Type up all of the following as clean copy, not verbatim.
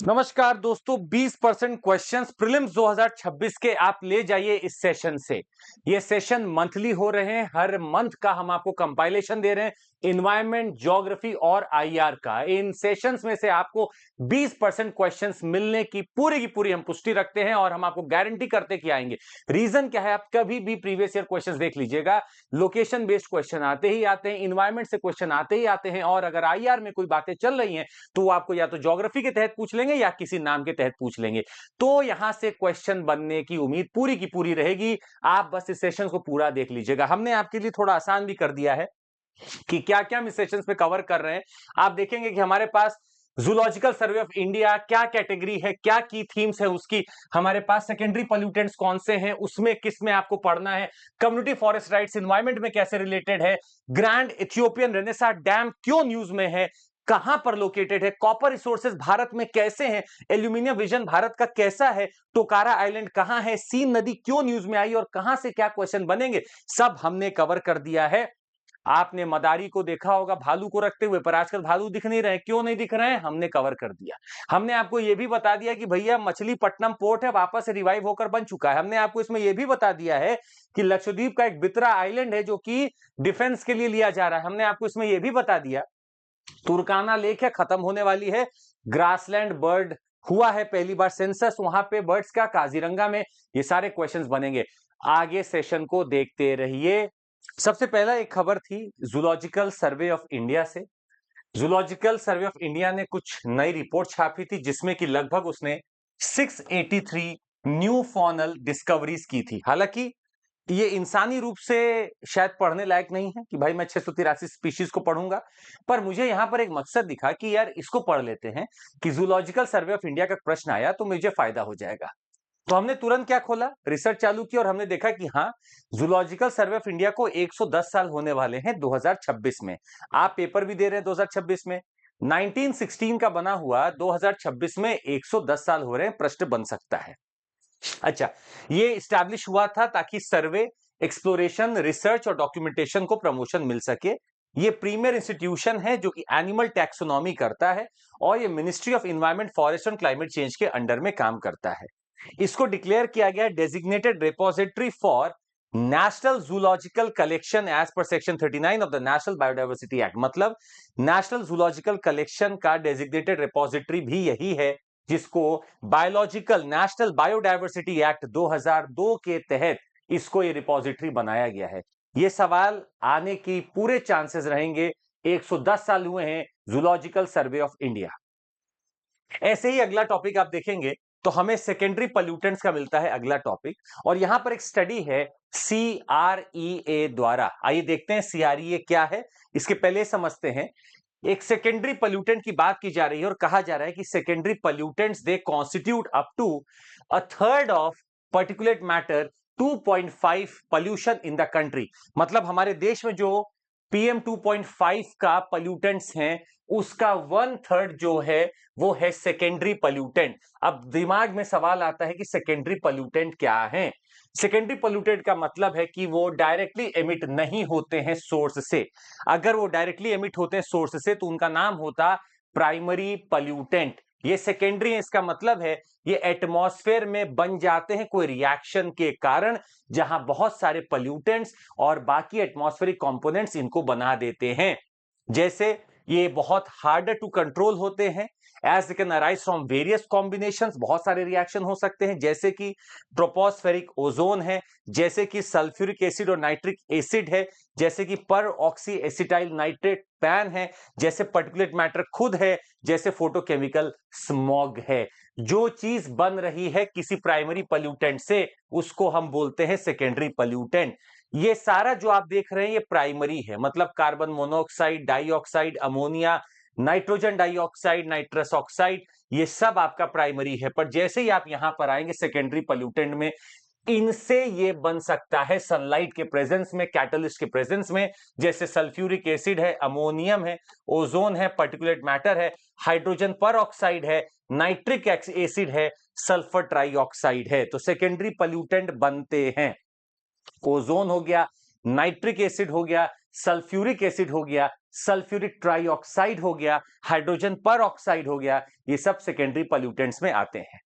नमस्कार दोस्तों, 20% questions prelims 2026 के आप ले जाइए इस सेशन से। ये सेशन मंथली हो रहे हैं, हर मंथ का हम आपको कंपाइलेशन दे रहे हैं इन्वायरमेंट, ज्योग्राफी और आईआर का। इन सेशंस में से आपको 20% क्वेश्चंस मिलने की पूरी हम पुष्टि रखते हैं और हम आपको गारंटी करते कि आएंगे। रीजन क्या है, आप कभी भी प्रीवियस ईयर क्वेश्चंस देख लीजिएगा, लोकेशन बेस्ड क्वेश्चन आते ही आते हैं, इन्वायरमेंट से क्वेश्चन आते ही आते हैं, और अगर आईआर में कोई बातें चल रही हैं तो वो आपको या तो ज्योग्राफी के तहत पूछ लेंगे या किसी नाम के तहत पूछ लेंगे। तो यहां से क्वेश्चन बनने की उम्मीद पूरी की पूरी रहेगी। आप बस इस सेशन को पूरा देख लीजिएगा। हमने आपके लिए थोड़ा आसान भी कर दिया है कि क्या क्या हम इस सेशन में कवर कर रहे हैं। आप देखेंगे कि हमारे पास जूलॉजिकल सर्वे ऑफ इंडिया क्या कैटेगरी है, क्या की थीम्स है उसकी, हमारे पास सेकेंडरी पोल्यूटेंट्स कौन से हैं, उसमें किस में आपको पढ़ना है, कम्युनिटी फॉरेस्ट राइट्स एनवायरमेंट में कैसे रिलेटेड है, ग्रैंड इथियोपियन रेनेसां डैम क्यों न्यूज में है, कहां पर लोकेटेड है, कॉपर रिसोर्सेज भारत में कैसे हैं, एल्यूमिनियम विजन भारत का कैसा है, टोकारा आइलैंड कहां है, सीन नदी क्यों न्यूज में आई और कहां से क्या क्वेश्चन बनेंगे, सब हमने कवर कर दिया है। आपने मदारी को देखा होगा भालू को रखते हुए, पर आजकल भालू दिख नहीं रहे। क्यों नहीं दिख रहे हैं, हमने कवर कर दिया। हमने आपको यह भी बता दिया कि भैया मछलीपट्टनम पोर्ट है, वापस से रिवाइव होकर बन चुका है। हमने आपको इसमें यह भी बता दिया है कि लक्षद्वीप का एक बितरा आइलैंड है जो कि डिफेंस के लिए लिया जा रहा है। हमने आपको इसमें यह भी बता दिया तुर्काना लेक है, खत्म होने वाली है। ग्रासलैंड बर्ड हुआ है पहली बार सेंसस, वहां पे बर्ड्स का काजीरंगा में। ये सारे क्वेश्चंस बनेंगे। आगे सेशन को देखते रहिए। सबसे पहला एक खबर थी जूलॉजिकल सर्वे ऑफ इंडिया से। जूलॉजिकल सर्वे ऑफ इंडिया ने कुछ नई रिपोर्ट छापी थी जिसमें कि लगभग उसने 683 न्यू फॉनल डिस्कवरीज की थी। हालांकि ये इंसानी रूप से शायद पढ़ने लायक नहीं है कि भाई मैं 683 स्पीशीज को पढ़ूंगा, पर मुझे यहां पर एक मकसद दिखा कि यार इसको पढ़ लेते हैं कि जूलॉजिकल सर्वे ऑफ इंडिया का प्रश्न आया तो मुझे फायदा हो जाएगा। तो हमने तुरंत क्या खोला, रिसर्च चालू की और हमने देखा कि हाँ, जूलॉजिकल सर्वे ऑफ इंडिया को 110 साल होने वाले हैं 2026 में। आप पेपर भी दे रहे हैं 2026 में, 1916 का बना हुआ 2026 में 110 साल हो रहे हैं, प्रश्न बन सकता है। अच्छा, ये स्टैब्लिश हुआ था ताकि सर्वे, एक्सप्लोरेशन, रिसर्च और डॉक्यूमेंटेशन को प्रमोशन मिल सके। ये प्रीमियर इंस्टीट्यूशन है जो कि एनिमल टैक्सोनॉमी करता है और ये ministry of environment, forest and climate change के अंडर में काम करता है। इसको डिक्लेयर किया गया designated repository for national zoological collection as per section 39 of the national biodiversity act. मतलब नेशनल जूलॉजिकल कलेक्शन का डेजिग्नेटेड रिपोजिटरी भी यही है जिसको बायोलॉजिकल नेशनल बायोडायवर्सिटी एक्ट 2002 के तहत इसको ये रिपोजिटरी बनाया गया है। ये सवाल आने की पूरे चांसेस रहेंगे। 110 साल हुए हैं जूलॉजिकल सर्वे ऑफ इंडिया। ऐसे ही अगला टॉपिक आप देखेंगे तो हमें सेकेंडरी पोल्यूटेंट्स का मिलता है अगला टॉपिक, और यहां पर एक स्टडी है CREA द्वारा। आइए देखते हैं CREA क्या है। इसके पहले समझते हैं, एक सेकेंडरी पोल्यूटेंट की बात की जा रही है और कहा जा रहा है कि secondary pollutants they constitute up to a third of particulate matter 2.5 pollution in the country. मतलब हमारे देश में जो PM 2.5 का पोल्यूटेंट्स हैं उसका 1/3 जो है वो है सेकेंडरी पोल्यूटेंट। अब दिमाग में सवाल आता है कि सेकेंडरी पोल्यूटेंट क्या है। सेकेंडरी पोल्यूटेंट का मतलब है कि वो डायरेक्टली एमिट नहीं होते हैं सोर्स से। अगर वो डायरेक्टली एमिट होते हैं सोर्स से तो उनका नाम होता प्राइमरी पोल्यूटेंट। ये सेकेंडरी है, इसका मतलब है ये एटमॉस्फेयर में बन जाते हैं कोई रिएक्शन के कारण, जहां बहुत सारे पोल्यूटेंट्स और बाकी एटमॉस्फेरिक कंपोनेंट्स इनको बना देते हैं। जैसे ये बहुत हार्डर टू कंट्रोल होते हैं, as they can arise from various combinations. बहुत सारे रिएक्शन हो सकते हैं, जैसे कि ट्रोपोस्फेरिक ओजोन है, जैसे कि सल्फ्यूरिक एसिड और नाइट्रिक एसिड है, जैसे कि पर ऑक्सी एसिटाइल नाइट्रेट पैन है, जैसे पर्टिकुलेट मैटर खुद है, जैसे फोटोकेमिकल स्मॉग है। जो चीज बन रही है किसी प्राइमरी पोल्यूटेंट से उसको हम बोलते हैं सेकेंडरी पोल्यूटेंट। ये सारा जो आप देख रहे हैं ये प्राइमरी है, मतलब carbon monoxide, dioxide, ammonia, nitrogen dioxide, nitrous oxide, ये सब आपका प्राइमरी है। पर जैसे ही आप यहां पर आएंगे सेकेंडरी पोल्यूटेंट में, इनसे ये बन सकता है सनलाइट के प्रेजेंस में, कैटलिस्ट के प्रेजेंस में, जैसे सल्फ्यूरिक एसिड है, अमोनियम है, ओजोन है, पर्टिकुलेट मैटर है, हाइड्रोजन पर ऑक्साइड है, नाइट्रिक एसिड है, सल्फर ट्राइऑक्साइड है। तो सेकेंडरी पोल्यूटेंट बनते हैं। ओजोन हो गया, नाइट्रिक एसिड हो गया, सल्फ्यूरिक एसिड हो गया, सल्फ्यूरिक ट्राइऑक्साइड हो गया, हाइड्रोजन पर ऑक्साइड हो गया, ये सब सेकेंडरी पॉल्यूटेंट्स में आते हैं।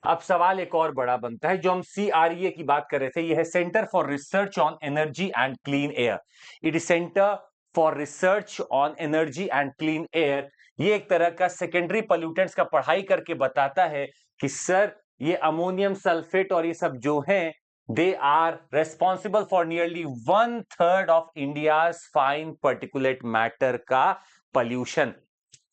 अब सवाल एक और बड़ा बनता है, जो हम CREA की बात कर रहे थे, यह है centre for research on energy and clean air. It is centre for research on energy and clean air. ये एक तरह का सेकेंडरी पॉल्यूटेंट्स का पढ़ाई करके बताता है कि सर ये अमोनियम सल्फेट और ये सब जो हैं, they are responsible for nearly 1/3 of India's fine particulate matter का पॉल्यूशन।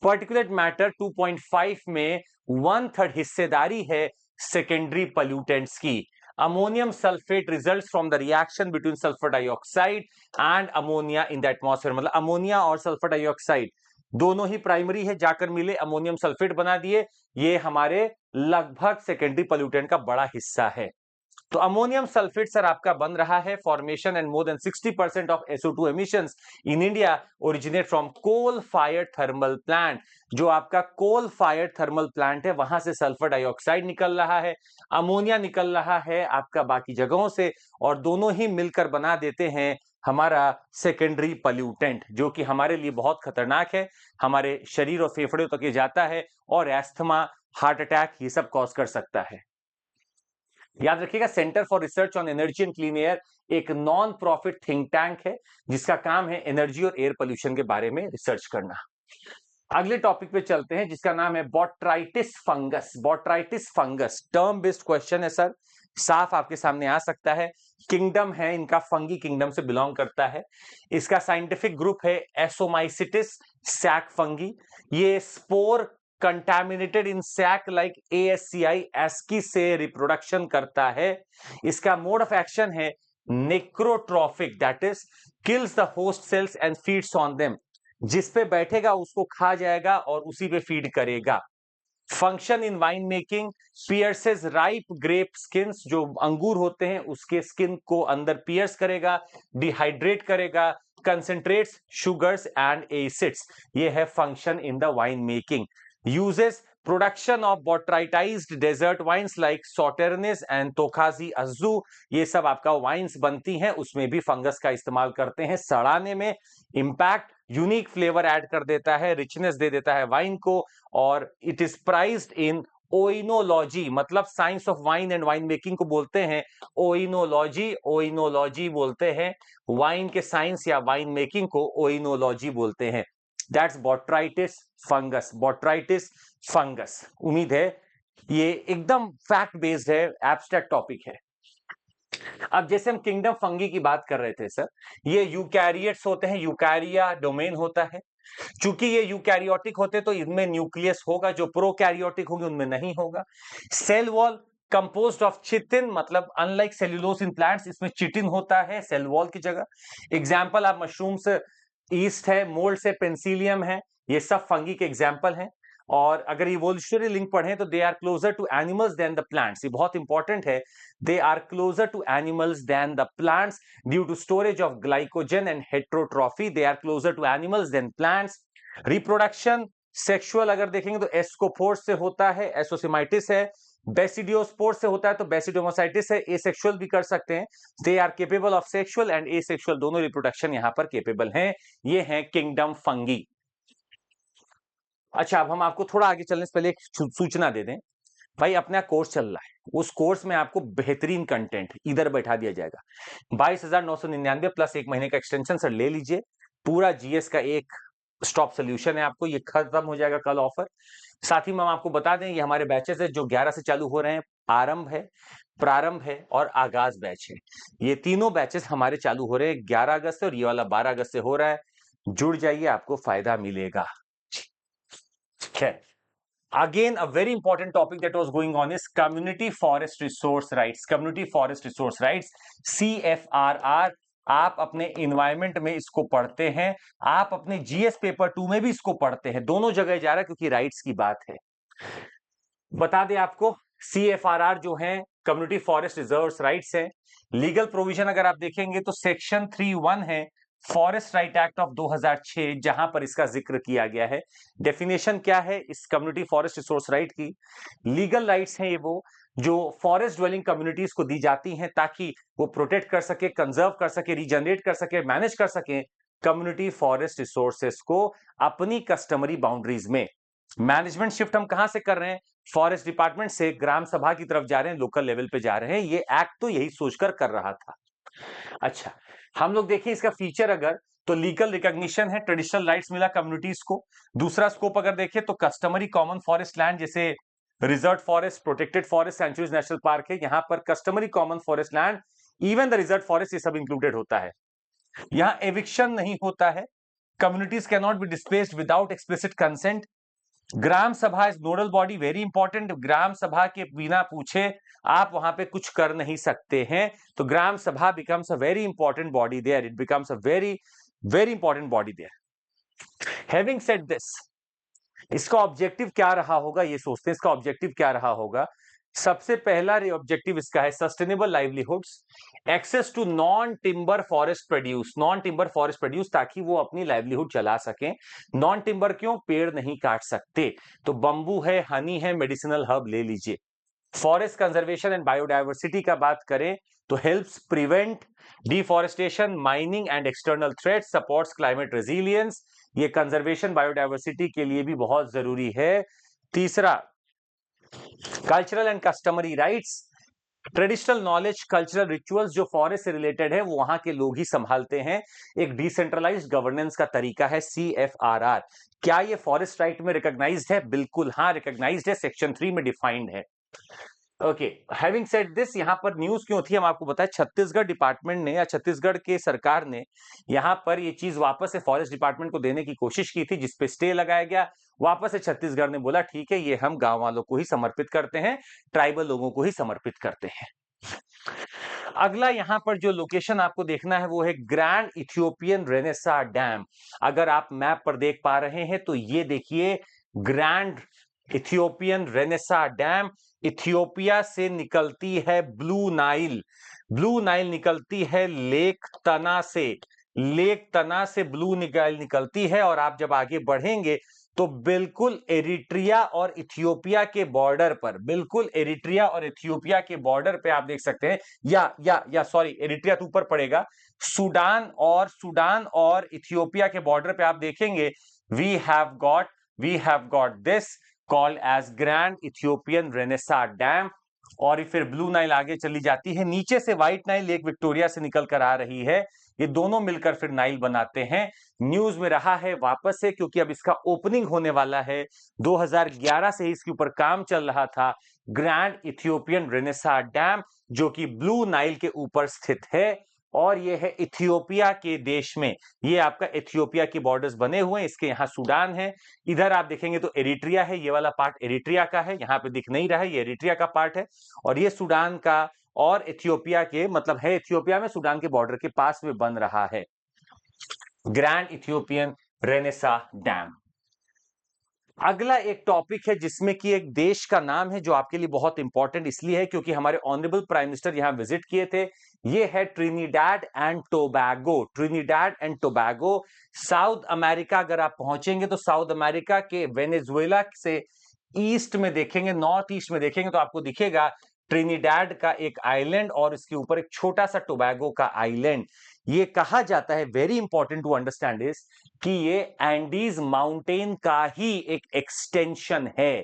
पर्टिकुलेट मैटर 2.5 में 1/3 हिस्सेदारी है सेकेंडरी पॉल्यूटेंट्स की। Ammonium sulphate results from the reaction between sulphur dioxide and ammonia in the atmosphere. मतलब अमोनिया और सल्फर डाइऑक्साइड दोनों ही primary है, जाकर मिले अमोनियम सल्फेट बना दिए, ये हमारे लगभग सेकेंडरी पॉल्यूटेंट का बड़ा हिस्सा है। तो अमोनियम सल्फेट सर आपका बन रहा है formation and more than 60% of SO2 emissions in India originate from coal fired thermal plant. जो आपका कोल फायर्ड थर्मल प्लांट है, वहां से सल्फर डाइऑक्साइड निकल रहा है, अमोनिया निकल रहा है आपका बाकी जगहों से, और दोनों ही मिलकर बना देते हैं हमारा सेकेंडरी पॉल्यूटेंट, जो कि हमारे लिए बहुत खतरनाक है, हमारे शरीर और फेफड़ों तक ये जाता है और एस्थमा, हार्ट अटैक ये सब कॉज कर सकता है। याद रखिएगा, centre for research on energy and clean air एक नॉन प्रॉफिट थिंक टैंक है, जिसका काम है एनर्जी और एयर पोल्यूशन के बारे में रिसर्च करना। अगले टॉपिक पे चलते हैं, जिसका नाम है botrytis fungus. Botrytis fungus term based question है सर, साफ आपके सामने आ सकता है। किंगडम है इनका, फंगी किंगडम से बिलोंग करता है। इसका साइंटिफिक ग्रुप है एसोमाइसिटिस सैक फंगी। ये स्पोर कंटामिनेटेड इन सैक लाइक ASCI एस्की से रिप्रोडक्शन करता है। इसका मोड ऑफ एक्शन है नेक्रोट्रॉफिक, that is kills the host cells and feeds on them. जिस पे बैठेगा उसको खा जाएगा और उसी पे फीड करेगा। Function in wine making, pierces ripe grape skins, जो अंगूर होते हैं उसके स्किन को अंदर पियर्स करेगा, डिहाइड्रेट करेगा, कंसेंट्रेट्स शुगर्स एंड एसिड्स। ये है function in the wine making. Uses production of botrytized dessert wines like Sauternes and Tokaji Aszu. ये सब आपका वाइन्स बनती हैं, उसमें भी फंगस का इस्तेमाल करते हैं सड़ाने में। इंपैक्ट यूनिक फ्लेवर ऐड कर देता है, रिचनेस दे देता है वाइन को, और इट इज प्राइज्ड इन ओइनोलॉजी, मतलब science of wine and wine making को बोलते हैं ओइनोलॉजी। ओइनोलॉजी बोलते हैं वाइन के साइंस या वाइन मेकिंग को ओइनोलॉजी बोलते हैं। That's botrytis fungus. Botrytis fungus, उम्मीद है ये एकदम फैक्ट बेस्ड है, एब्स्ट्रैक्ट टॉपिक है। अब जैसे हम किंगडम फंगी की बात कर रहे थे सर, ये यूकैरियोट्स होते हैं, यूकैरिया डोमेन होता है। चूंकि ये यूकैरियोटिक होते तो इनमें न्यूक्लियस होगा, जो प्रोकैरियोटिक होंगे उनमें नहीं होगा। Cell wall composed of chitin, मतलब अनलाइक सेल्यूलोज इन प्लांट्स, इसमें चिटिन होता है सेल वॉल की जगह। एग्जाम्पल आप मशरूम्स, ईस्ट है, मोल्ड से पेंसिलियम है, ये सब फंगी के एग्जाम्पल हैं। और अगर इवोल्यूशनरी लिंक पढ़ें तो they are closer to animals than the plants, ये बहुत इंपॉर्टेंट है। They are closer to animals than the plants due to storage of glycogen and heterotrophy. They are closer to animals than plants. Reproduction sexual अगर देखेंगे तो एस्कोफोर्स से होता है, एसोसिमाइटिस है। बेसिडियोस्पोर से होता है तो बेसिडोमोसाइटिस है। एसेक्सुअल भी कर सकते हैं। They are capable of sexual and asexual, दोनों रिप्रोडक्शन यहां पर केपेबल हैं। ये हैं किंगडम फंगी। अच्छा, अब हम आपको थोड़ा आगे चलने से पहले एक सूचना दे दें। भाई अपना कोर्स चल रहा है, उस कोर्स में आपको बेहतरीन कंटेंट इधर बैठा दिया जाएगा। 22,999 प्लस 1 महीने का एक्सटेंशन सर ले लीजिए। पूरा जीएस का एक स्टॉप सोल्यूशन है आपको, ये खत्म हो जाएगा कल ऑफर। साथ ही में हम आपको बता दें, ये हमारे बैचेस है जो 11 से चालू हो रहे हैं। आरंभ है, प्रारंभ है और आगाज बैच है। ये तीनों बैचेस हमारे चालू हो रहे हैं 11 अगस्त से, और ये वाला 12 अगस्त से हो रहा है। जुड़ जाइए, आपको फायदा मिलेगा। Again, a very important topic that was going on is community forest resource rights. Community forest resource rights, CFRR. आप अपने इन्वायरमेंट में इसको पढ़ते हैं, आप अपने जीएस पेपर 2 में भी इसको पढ़ते हैं, दोनों जगह जा रहा है क्योंकि राइट्स की बात है। बता दें आपको, CFRR जो है कम्युनिटी फॉरेस्ट रिजर्व्स राइट्स है। लीगल प्रोविजन अगर आप देखेंगे तो सेक्शन 3(1) है फॉरेस्ट राइट एक्ट ऑफ 2006 जहां पर इसका जिक्र किया गया है। डेफिनेशन क्या है इस कम्युनिटी फॉरेस्ट रिसोर्स राइट की? लीगल राइट्स हैं ये वो जो फॉरेस्ट ड्वेलिंग कम्युनिटीज को दी जाती हैं ताकि वो प्रोटेक्ट कर सके, कंजर्व कर सके, रीजनरेट कर सके, मैनेज कर सके कम्युनिटी फॉरेस्ट रिसोर्सेस को अपनी कस्टमरी बाउंड्रीज में। मैनेजमेंट शिफ्ट हम कहां से कर रहे हैं? फॉरेस्ट डिपार्टमेंट से ग्राम सभा की तरफ जा रहे हैं, लोकल लेवल पे जा रहे हैं। ये एक्ट तो यही सोचकर कर रहा था। अच्छा, हम लोग देखिए इसका फीचर अगर, तो लीगल रिकॉग्निशन है, ट्रेडिशनल राइट्स मिला कम्युनिटीज को। दूसरा स्कोप अगर देखें तो कस्टमरी कॉमन फॉरेस्ट लैंड, जैसे reserve forest, protected forest, sanctuaries national park है, यहां पर customary common forest land, even the reserve forest, ये सब इंक्लूडेड होता है। यहां एविक्शन नहीं होता है। Communities can not be displaced without explicit consent. Gram sabha is nodal body, very important. Gram sabha के बिना पूछे आप वहां पे कुछ कर नहीं सकते हैं, तो Gram Sabha becomes a very important body there, it becomes a very very important body there. Having said this, इसका ऑब्जेक्टिव क्या रहा होगा ये सोचते हैं। इसका ऑब्जेक्टिव क्या रहा होगा? सबसे पहला ऑब्जेक्टिव इसका है sustainable livelihoods, access to non timber forest produce, non timber forest produce, ताकि वो अपनी लाइवलीहुड चला सकें। नॉन टिम्बर क्यों? पेड़ नहीं काट सकते, तो बंबू है, हनी है, मेडिसिनल हर्ब ले लीजिए। फॉरेस्ट कंजर्वेशन एंड बायोडायवर्सिटी का बात करें तो helps prevent deforestation, mining and external threat, supports climate resilience. ये कंजर्वेशन बायोडायवर्सिटी के लिए भी बहुत जरूरी है। तीसरा, cultural and customary rights, traditional knowledge, cultural rituals जो फॉरेस्ट से रिलेटेड है वो वहां के लोग ही संभालते हैं। एक डिसेंट्रलाइज्ड गवर्नेंस का तरीका है CFRR। क्या ये फॉरेस्ट राइट में रिकॉग्नाइज्ड है? बिल्कुल हाँ, रिकॉग्नाइज्ड है, सेक्शन 3 में डिफाइंड है। ओके, हैविंग सेड दिस, यहां पर न्यूज क्यों थी हम आपको बताएं। छत्तीसगढ़ डिपार्टमेंट ने या छत्तीसगढ़ के सरकार ने यहां पर ये चीज वापस से फॉरेस्ट डिपार्टमेंट को देने की कोशिश की थी, जिसपे स्टे लगाया गया। वापस से छत्तीसगढ़ ने बोला ठीक है, ये हम गांव वालों को ही समर्पित करते हैं, ट्राइबल लोगों को ही समर्पित करते हैं। अगला यहां पर जो लोकेशन आपको देखना है वो है ग्रैंड इथियोपियन रेनेसा डैम। अगर आप मैप पर देख पा रहे हैं तो ये देखिए grand Ethiopian Renaissance dam. Ethiopia से निकलती है ब्लू नाइल, ब्लू नाइल निकलती है लेक तना से, लेक तना से ब्लू नाइल निकलती है। और आप जब आगे बढ़ेंगे तो बिल्कुल एरिट्रिया और इथियोपिया के बॉर्डर पर, बिल्कुल एरिट्रिया और इथियोपिया के बॉर्डर पे आप देख सकते हैं, या सॉरी, एरिट्रिया तो ऊपर पड़ेगा, सूडान और इथियोपिया के बॉर्डर पे आप देखेंगे we have got this called as grand Ethiopian Renaissance dam. और फिर ब्लू नाइल आगे चली जाती है, नीचे से व्हाइट नाइल लेक विक्टोरिया से निकल कर आ रही है, ये दोनों मिलकर फिर नाइल बनाते हैं। न्यूज में रहा है वापस से, क्योंकि अब इसका ओपनिंग होने वाला है। 2011 से इसके ऊपर काम चल रहा था। ग्रैंड इथियोपियन रेनेसा डैम जो कि ब्लू नाइल के ऊपर स्थित है, और ये है इथियोपिया के देश में। ये आपका इथियोपिया के बॉर्डर्स बने हुए हैं, इसके यहाँ सूडान है, इधर आप देखेंगे तो एरिट्रिया है, ये वाला पार्ट एरिट्रिया का है, यहाँ पे दिख नहीं रहा है, ये एरिट्रिया का पार्ट है, और ये सूडान का और इथियोपिया के, मतलब है इथियोपिया में, सूडान के बॉर्डर के पास में बन रहा है ग्रैंड इथियोपियन रेनेसा डैम। अगला एक टॉपिक है जिसमें कि एक देश का नाम है जो आपके लिए बहुत इंपॉर्टेंट इसलिए है क्योंकि हमारे ऑनरेबल प्राइम मिनिस्टर यहां विजिट किए थे। ये है Trinidad and Tobago, Trinidad and Tobago. South America अगर आप पहुंचेंगे तो साउथ अमेरिका के वेनेजुएला से ईस्ट में देखेंगे, नॉर्थ ईस्ट में देखेंगे तो आपको दिखेगा ट्रिनिडैड का एक आइलैंड और इसके ऊपर एक छोटा सा टोबैगो का आइलैंड। ये कहा जाता है, वेरी इंपॉर्टेंट टू अंडरस्टैंड इस, कि ये एंडीज माउंटेन का ही एक एक्सटेंशन है।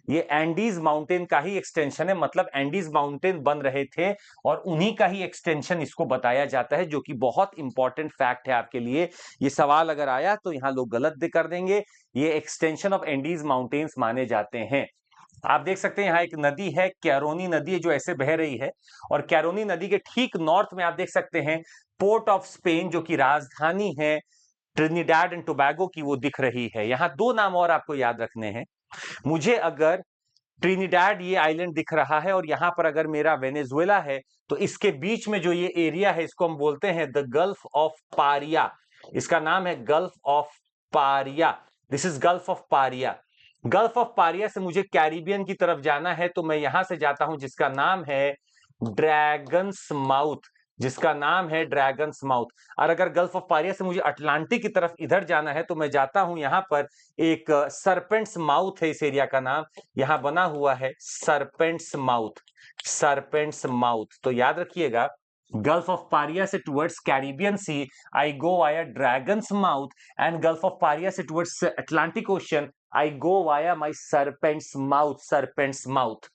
ये एंडीज माउंटेन का ही एक्सटेंशन है, मतलब एंडीज माउंटेन बन रहे थे और उन्हीं का ही एक्सटेंशन इसको बताया जाता है, जो कि बहुत इंपॉर्टेंट फैक्ट है आपके लिए। ये सवाल अगर आया तो यहां लोग गलत कर देंगे, ये एक्सटेंशन ऑफ एंडीज माउंटेन्स माने जाते हैं। आप देख सकते हैं यहां एक नदी है, कैरोनी नदी है, जो ऐसे बह रही है, और कैरोनी नदी के ठीक नॉर्थ में आप देख सकते हैं पोर्ट ऑफ स्पेन जो कि राजधानी है ट्रिनिडैड एंड टोबैगो की, वो दिख रही है। यहां दो नाम और आपको याद रखने हैं। मुझे अगर ट्रिनिडैड ये आइलैंड दिख रहा है और यहां पर अगर मेरा वेनेजुएला है, तो इसके बीच में जो ये एरिया है इसको हम बोलते हैं द गल्फ ऑफ पारिया। इसका नाम है gulf of Pariya, this is gulf of Pariya. Gulf of Paria से मुझे कैरिबियन की तरफ जाना है तो मैं यहां से जाता हूं जिसका नाम है ड्रैगन्स माउथ। जिसका नाम है ड्रैगन्स माउथ। और अगर गल्फ ऑफ पारिया से मुझे अटलांटिक की तरफ इधर जाना है तो मैं जाता हूं, यहां पर एक सरपेंट्स माउथ है, इस एरिया का नाम यहां बना हुआ है सरपेंट्स माउथ, सरपेंट्स माउथ। तो याद रखिएगा, गल्फ ऑफ पारिया से towards Caribbean Sea I go via Dragon's Mouth, and Gulf of Paria से towards Atlantic Ocean I go via my Serpent's Mouth, Serpent's Mouth.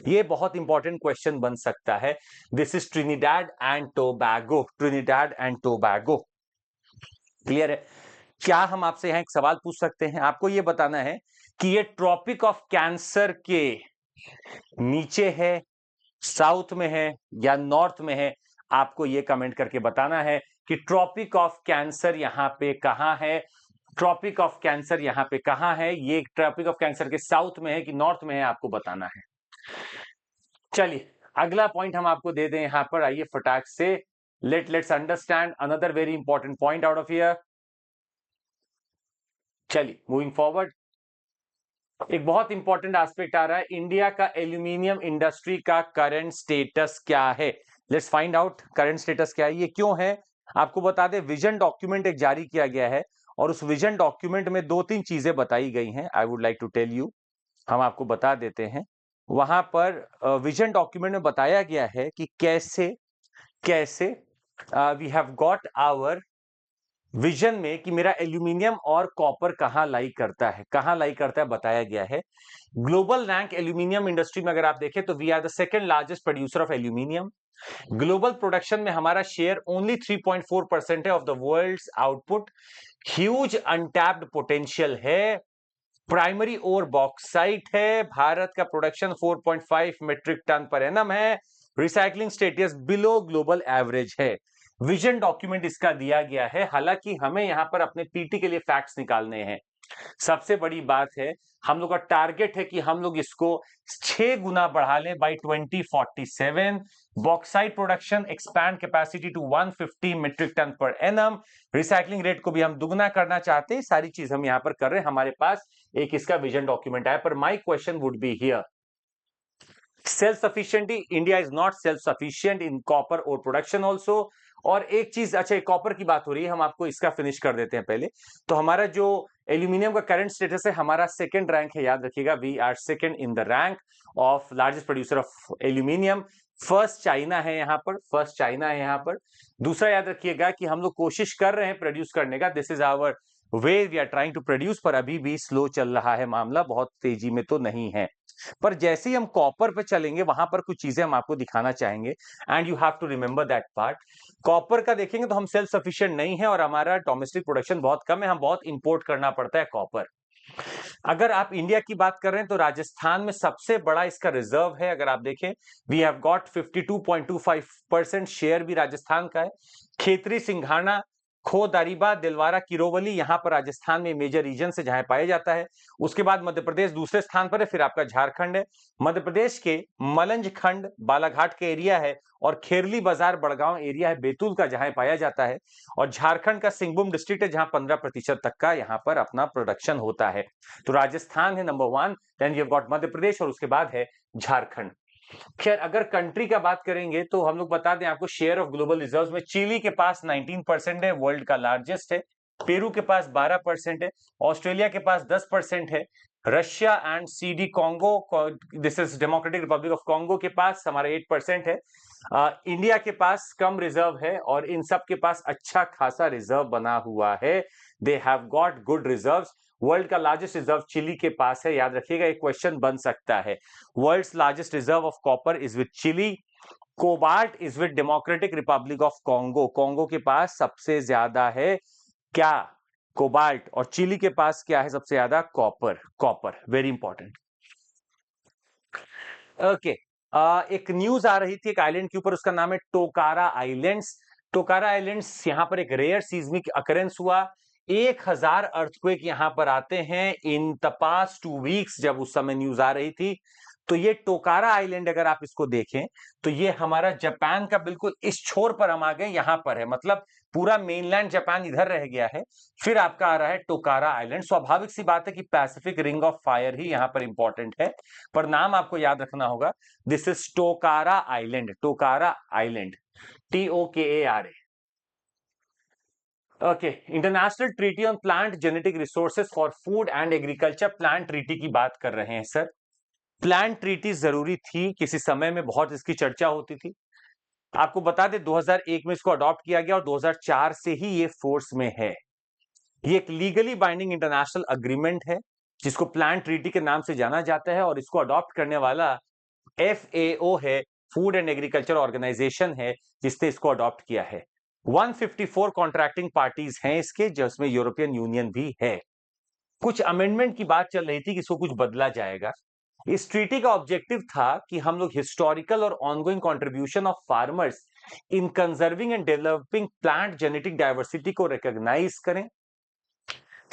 ये बहुत इंपॉर्टेंट क्वेश्चन बन सकता है। This is Trinidad and Tobago, Trinidad and Tobago. Clear है? क्या हम आपसे यहां एक सवाल पूछ सकते हैं? आपको यह बताना है कि ये ट्रॉपिक ऑफ कैंसर के नीचे है, साउथ में है या नॉर्थ में है। आपको यह कमेंट करके बताना है कि ट्रॉपिक ऑफ कैंसर यहां पे कहां है, ट्रॉपिक ऑफ कैंसर यहां पे कहां है, ये ट्रॉपिक ऑफ कैंसर के साउथ में है कि नॉर्थ में है, आपको बताना है। चलिए अगला पॉइंट हम आपको दे दें यहां पर, आइए फटाक से। Let's understand another very important point out of here. चलिए मूविंग फॉरवर्ड, एक बहुत इंपॉर्टेंट एस्पेक्ट आ रहा है, इंडिया का एल्यूमिनियम इंडस्ट्री का करंट स्टेटस क्या है। Let's find out current status क्या है, ये क्यों है। आपको बता दें, विजन डॉक्यूमेंट एक जारी किया गया है और उस विजन डॉक्यूमेंट में 2-3 चीजें बताई गई हैं। I would like to tell you, हम आपको बता देते हैं। वहां पर विजन डॉक्यूमेंट में बताया गया है कि कैसे कैसे we have got our vision में कि मेरा एल्यूमिनियम और कॉपर कहां लाई करता है, कहां लाई करता है, बताया गया है। ग्लोबल रैंक एल्यूमिनियम इंडस्ट्री में अगर आप देखें तो we are the second largest producer of aluminium. Global production में हमारा शेयर ओनली 3.4% है of the world's output. Huge untapped potential है। प्राइमरी ओर बॉक्साइट है। भारत का production 4.5 metric ton per annum है। Recycling status below global average है। Vision document इसका दिया गया है। हालांकि हमें यहां पर अपने पीटी के लिए फैक्ट्स निकालने हैं। सबसे बड़ी बात है, हम लोग का टारगेट है कि हम लोग इसको 6 गुना बढ़ा लें by 2047। Bauxite production expand capacity to 150 metric ton per annum. Recycling rate को भी हम दुगना करना चाहते हैं। सारी चीज हम यहां पर कर रहे हैं। हमारे पास एक इसका विजन डॉक्यूमेंट है। पर my question would be here, self sufficiently India is not self sufficient in copper और प्रोडक्शन ऑल्सो। और एक चीज, अच्छा कॉपर की बात हो रही है, हम आपको इसका फिनिश कर देते हैं पहले। तो हमारा जो एल्यूमिनियम का करंट स्टेटस है, हमारा सेकंड रैंक है, याद रखिएगा, we are second in the rank of largest producer of aluminium. First China है यहां पर, फर्स्ट चाइना है यहां पर। दूसरा याद रखिएगा कि हम लोग कोशिश कर रहे हैं प्रोड्यूस करने का, this is our way, we are trying to produce, पर अभी भी स्लो चल रहा है मामला, बहुत तेजी में तो नहीं है। पर जैसे ही हम कॉपर पे चलेंगे, वहां पर कुछ चीजें हम आपको दिखाना चाहेंगे, and you have to remember that part. Copper का देखेंगे तो हम सेल्फ सफिशिएंट नहीं है और हमारा डोमेस्टिक प्रोडक्शन बहुत कम है, हम बहुत इंपोर्ट करना पड़ता है कॉपर। अगर आप इंडिया की बात कर रहे हैं तो राजस्थान में सबसे बड़ा इसका रिजर्व है। अगर आप देखें, वी हैव गॉट 52.25% शेयर भी राजस्थान का है। खेतरी, सिंघाना, खो, दारीबा, दिलवारा, किरोवली, यहां पर राजस्थान में मेजर रीजन से जहां पाया जाता है। उसके बाद मध्य प्रदेश दूसरे स्थान पर है, फिर आपका झारखंड है। मध्य प्रदेश के मलंज खंड, बालाघाट के एरिया है, और खेरली बाजार, बड़गांव एरिया है बैतूल का, जहां पाया जाता है। और झारखंड का सिंहभूम डिस्ट्रिक्ट है, जहां 15% तक का यहां पर अपना प्रोडक्शन होता है। तो राजस्थान है number 1, then you got Madhya Pradesh, और उसके बाद है झारखंड। खैर, अगर कंट्री का बात करेंगे तो हम लोग बता दें आपको, शेयर ऑफ ग्लोबल रिजर्व्स में चिली के पास 19% है, वर्ल्ड का लार्जेस्ट है। पेरू के पास 12% है। ऑस्ट्रेलिया के पास 10% है। Russia and CD Congo, this is democratic Republic of Congo, के पास हमारा 8% है। इंडिया के पास कम रिजर्व है और इन सब के पास अच्छा खासा रिजर्व बना हुआ है। They have got good reserves. World का लार्जेस्ट रिजर्व चिली के पास है, याद रखिएगा, एक क्वेश्चन बन सकता है। World's largest reserve of copper is with Chile. Cobalt is with Democratic Republic of Congo, Congo के पास सबसे ज्यादा है क्या, कोबाल्ट। और चिली के पास क्या है सबसे ज्यादा, copper, copper, very important. Okay, एक न्यूज आ रही थी एक आइलैंड के ऊपर, उसका नाम है टोकारा आइलैंड्स। टोकारा आइलैंड्स, यहां पर एक रेयर सीज्मिक अकरेंस हुआ। 1000 अर्थक्वेक यहां पर आते हैं इन द पास्ट 2 वीक्स, जब उस समय न्यूज आ रही थी। तो ये टोकारा आइलैंड अगर आप इसको देखें तो ये हमारा जापान का बिल्कुल इस छोर पर हम आ गए, यहां पर है, मतलब पूरा मेनलैंड जापान इधर रह गया है। फिर आपका आ रहा है टोकारा आइलैंड। स्वाभाविक सी बात है कि पैसिफिक रिंग ऑफ फायर ही यहां पर इंपॉर्टेंट है, पर नाम आपको याद रखना होगा। This is Tokara island, Tokara island, TOKARA। Okay, international treaty on plant genetic resources for food and agriculture, plant treaty की बात कर रहे हैं सर। प्लांट ट्रीटी जरूरी थी, किसी समय में बहुत इसकी चर्चा होती थी। आपको बता दें 2001 में इसको अडॉप्ट किया गया और 2004 से ही ये फोर्स में है। ये एक लीगली बाइंडिंग इंटरनेशनल अग्रीमेंट है जिसको प्लांट ट्रीटी के नाम से जाना जाता है, और इसको अडॉप्ट करने वाला FAO है, फूड एंड एग्रीकल्चर ऑर्गेनाइजेशन है जिसने इसको अडॉप्ट किया है। 154 कॉन्ट्रैक्टिंग पार्टीज हैं इसके, जिसमें यूरोपियन यूनियन भी है। कुछ अमेंडमेंट की बात चल रही थी कि इसको कुछ बदला जाएगा। इस ट्रीटी का ऑब्जेक्टिव था कि हम लोग हिस्टोरिकल और ongoing contribution of farmers in conserving and developing plant genetic diversity को रिकॉग्नाइज करें।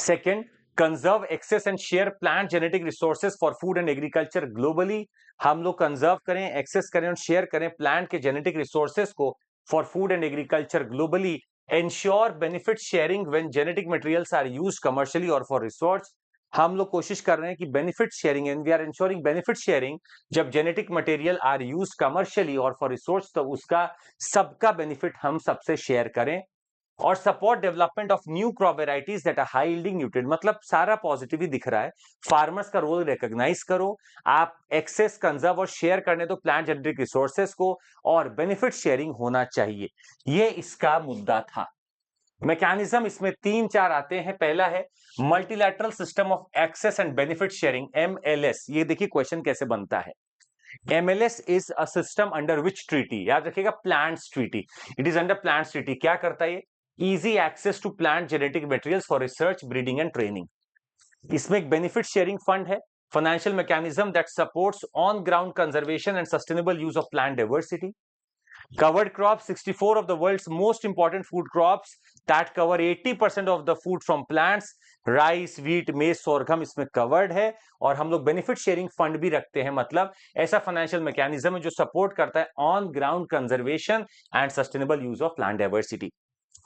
Second, conserve access and share plant genetic resources for food and agriculture globally. हम लोग कंजर्व करें, एक्सेस करें और शेयर करें प्लांट के जेनेटिक रिसोर्सेज को for food and agriculture globally. Ensure benefit sharing when genetic materials are used commercially और for research. हम लोग कोशिश कर रहे हैं कि benefit sharing, and we are ensuring benefit sharing, जब genetic material are used commercially और फॉर रिसर्च तो उसका सबका बेनिफिट हम सबसे शेयर करें। और support development of new crop varieties that are high yielding nutrient, मतलब सारा पॉजिटिव ही दिख रहा है। फार्मर्स का रोल रिकॉग्नाइज करो, आप एक्सेस, कंजर्व और शेयर करने दो प्लांट जेनेटिक रिसोर्सेज को, और बेनिफिट शेयरिंग होना चाहिए। ये इसका मुद्दा था। मैकेनिज्म इसमें 3-4 आते हैं। पहला है multilateral system of access and benefit sharing, MLS। ये देखिए क्वेश्चन कैसे बनता है। MLS is a system under which treaty, याद रखिएगा plants treaty, it is under plants treaty. क्या करता है ये? Easy access to plant genetic materials for research, breeding and training. इसमें एक बेनिफिट शेयरिंग फंड है, financial mechanism that supports on ground conservation and sustainable use of plant diversity. Covered crops, 64 of the world's most important food crops that cover 80% of the food from plants, rice, wheat, मेज, sorghum इसमें covered है। और हम लोग benefit sharing fund भी रखते हैं, मतलब ऐसा फाइनेंशियल मैकेनिज्म है जो सपोर्ट करता है on ground conservation and sustainable use of plant diversity.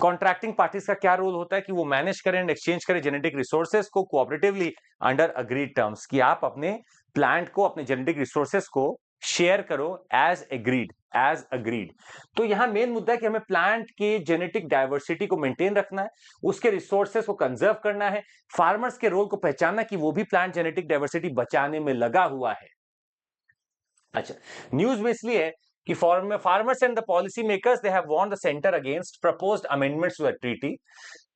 Contracting parties का क्या रोल होता है कि वो मैनेज करें एंड एक्सचेंज करें जेनेटिक रिसोर्सेज को कोऑपरेटिवली अंडर अग्रीड टर्म्स, कि आप अपने प्लांट को, अपने जेनेटिक रिसोर्सेज को शेयर करो एज एग्रीड, एज अग्रीड। तो यहां मेन मुद्दा है कि हमें प्लांट के जेनेटिक डाइवर्सिटी को मेंटेन रखना है, उसके रिसोर्सेज को कंजर्व करना है, फार्मर्स के रोल को पहचानना कि वो भी प्लांट जेनेटिक डाइवर्सिटी बचाने में लगा हुआ है। अच्छा, न्यूज में इसलिए है कि farmers and the policy makers they have warned the centre against proposed amendments to the treaty.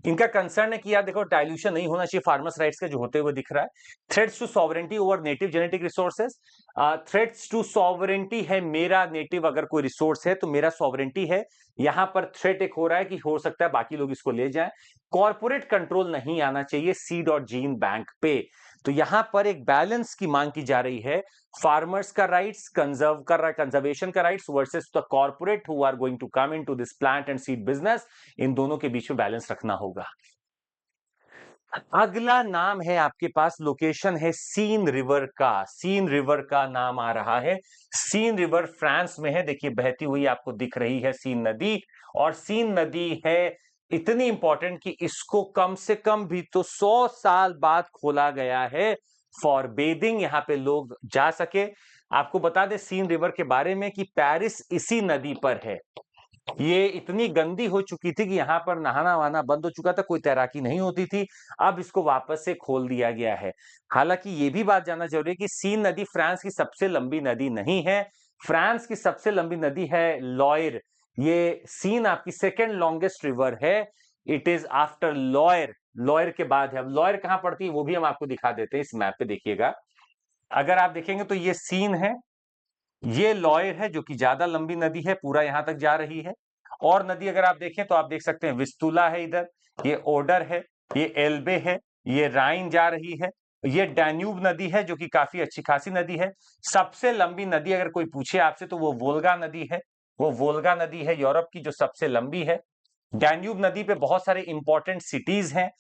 इनका कंसर्न है कि यार देखो डाइल्यूशन नहीं होना चाहिए फार्मर्स राइट्स का, जो होते हुए दिख रहा है। Threats to sovereignty over native genetic resources, threats to sovereignty है, मेरा नेटिव अगर कोई रिसोर्स है तो मेरा सॉवरेंटी है, यहां पर थ्रेट एक हो रहा है कि हो सकता है बाकी लोग इसको ले जाएं। कॉर्पोरेट कंट्रोल नहीं आना चाहिए सीड और जीन बैंक पे। तो यहां पर एक बैलेंस की मांग की जा रही है, फार्मर्स का राइट्स, कंजर्वेशन का rights versus the corporate who are going to come into this plant and seed business. इन दोनों के बीच में बैलेंस रखना होगा। अगला नाम है आपके पास, लोकेशन है सीन रिवर का। सीन रिवर का नाम आ रहा है, सीन रिवर फ्रांस में है, देखिए बहती हुई आपको दिख रही है सीन नदी। और सीन नदी है इतनी इंपॉर्टेंट कि इसको कम से कम भी तो 100 साल बाद खोला गया है फॉर बेदिंग, यहां पे लोग जा सके। आपको बता दें सीन रिवर के बारे में कि पेरिस इसी नदी पर है। ये इतनी गंदी हो चुकी थी कि यहां पर नहाना वहाना बंद हो चुका था, कोई तैराकी नहीं होती थी। अब इसको वापस से खोल दिया गया है। हालांकि ये भी बात जानना जरूरी है कि सीन नदी फ्रांस की सबसे लंबी नदी नहीं है। फ्रांस की सबसे लंबी नदी है लॉयर। ये सीन आपकी सेकेंड लॉन्गेस्ट रिवर है, it is after lawyer, lawyer के बाद है। अब लॉयर कहां पड़ती है वो भी हम आपको दिखा देते हैं, इस मैप पे देखिएगा। अगर आप देखेंगे तो ये सीन है, ये लॉयर है जो कि ज्यादा लंबी नदी है, पूरा यहां तक जा रही है। और नदी अगर आप देखें तो आप देख सकते हैं विस्तुला है इधर, ये ओडर है, ये एल्बे है, ये राइन जा रही है, ये डैन्यूब नदी है जो कि काफी अच्छी खासी नदी है। सबसे लंबी नदी अगर कोई पूछे आपसे तो वो वोल्गा नदी है, वो वोल्गा नदी है यूरोप की जो सबसे लंबी है। डैन्यूब नदी पे बहुत सारे इंपॉर्टेंट सिटीज हैं,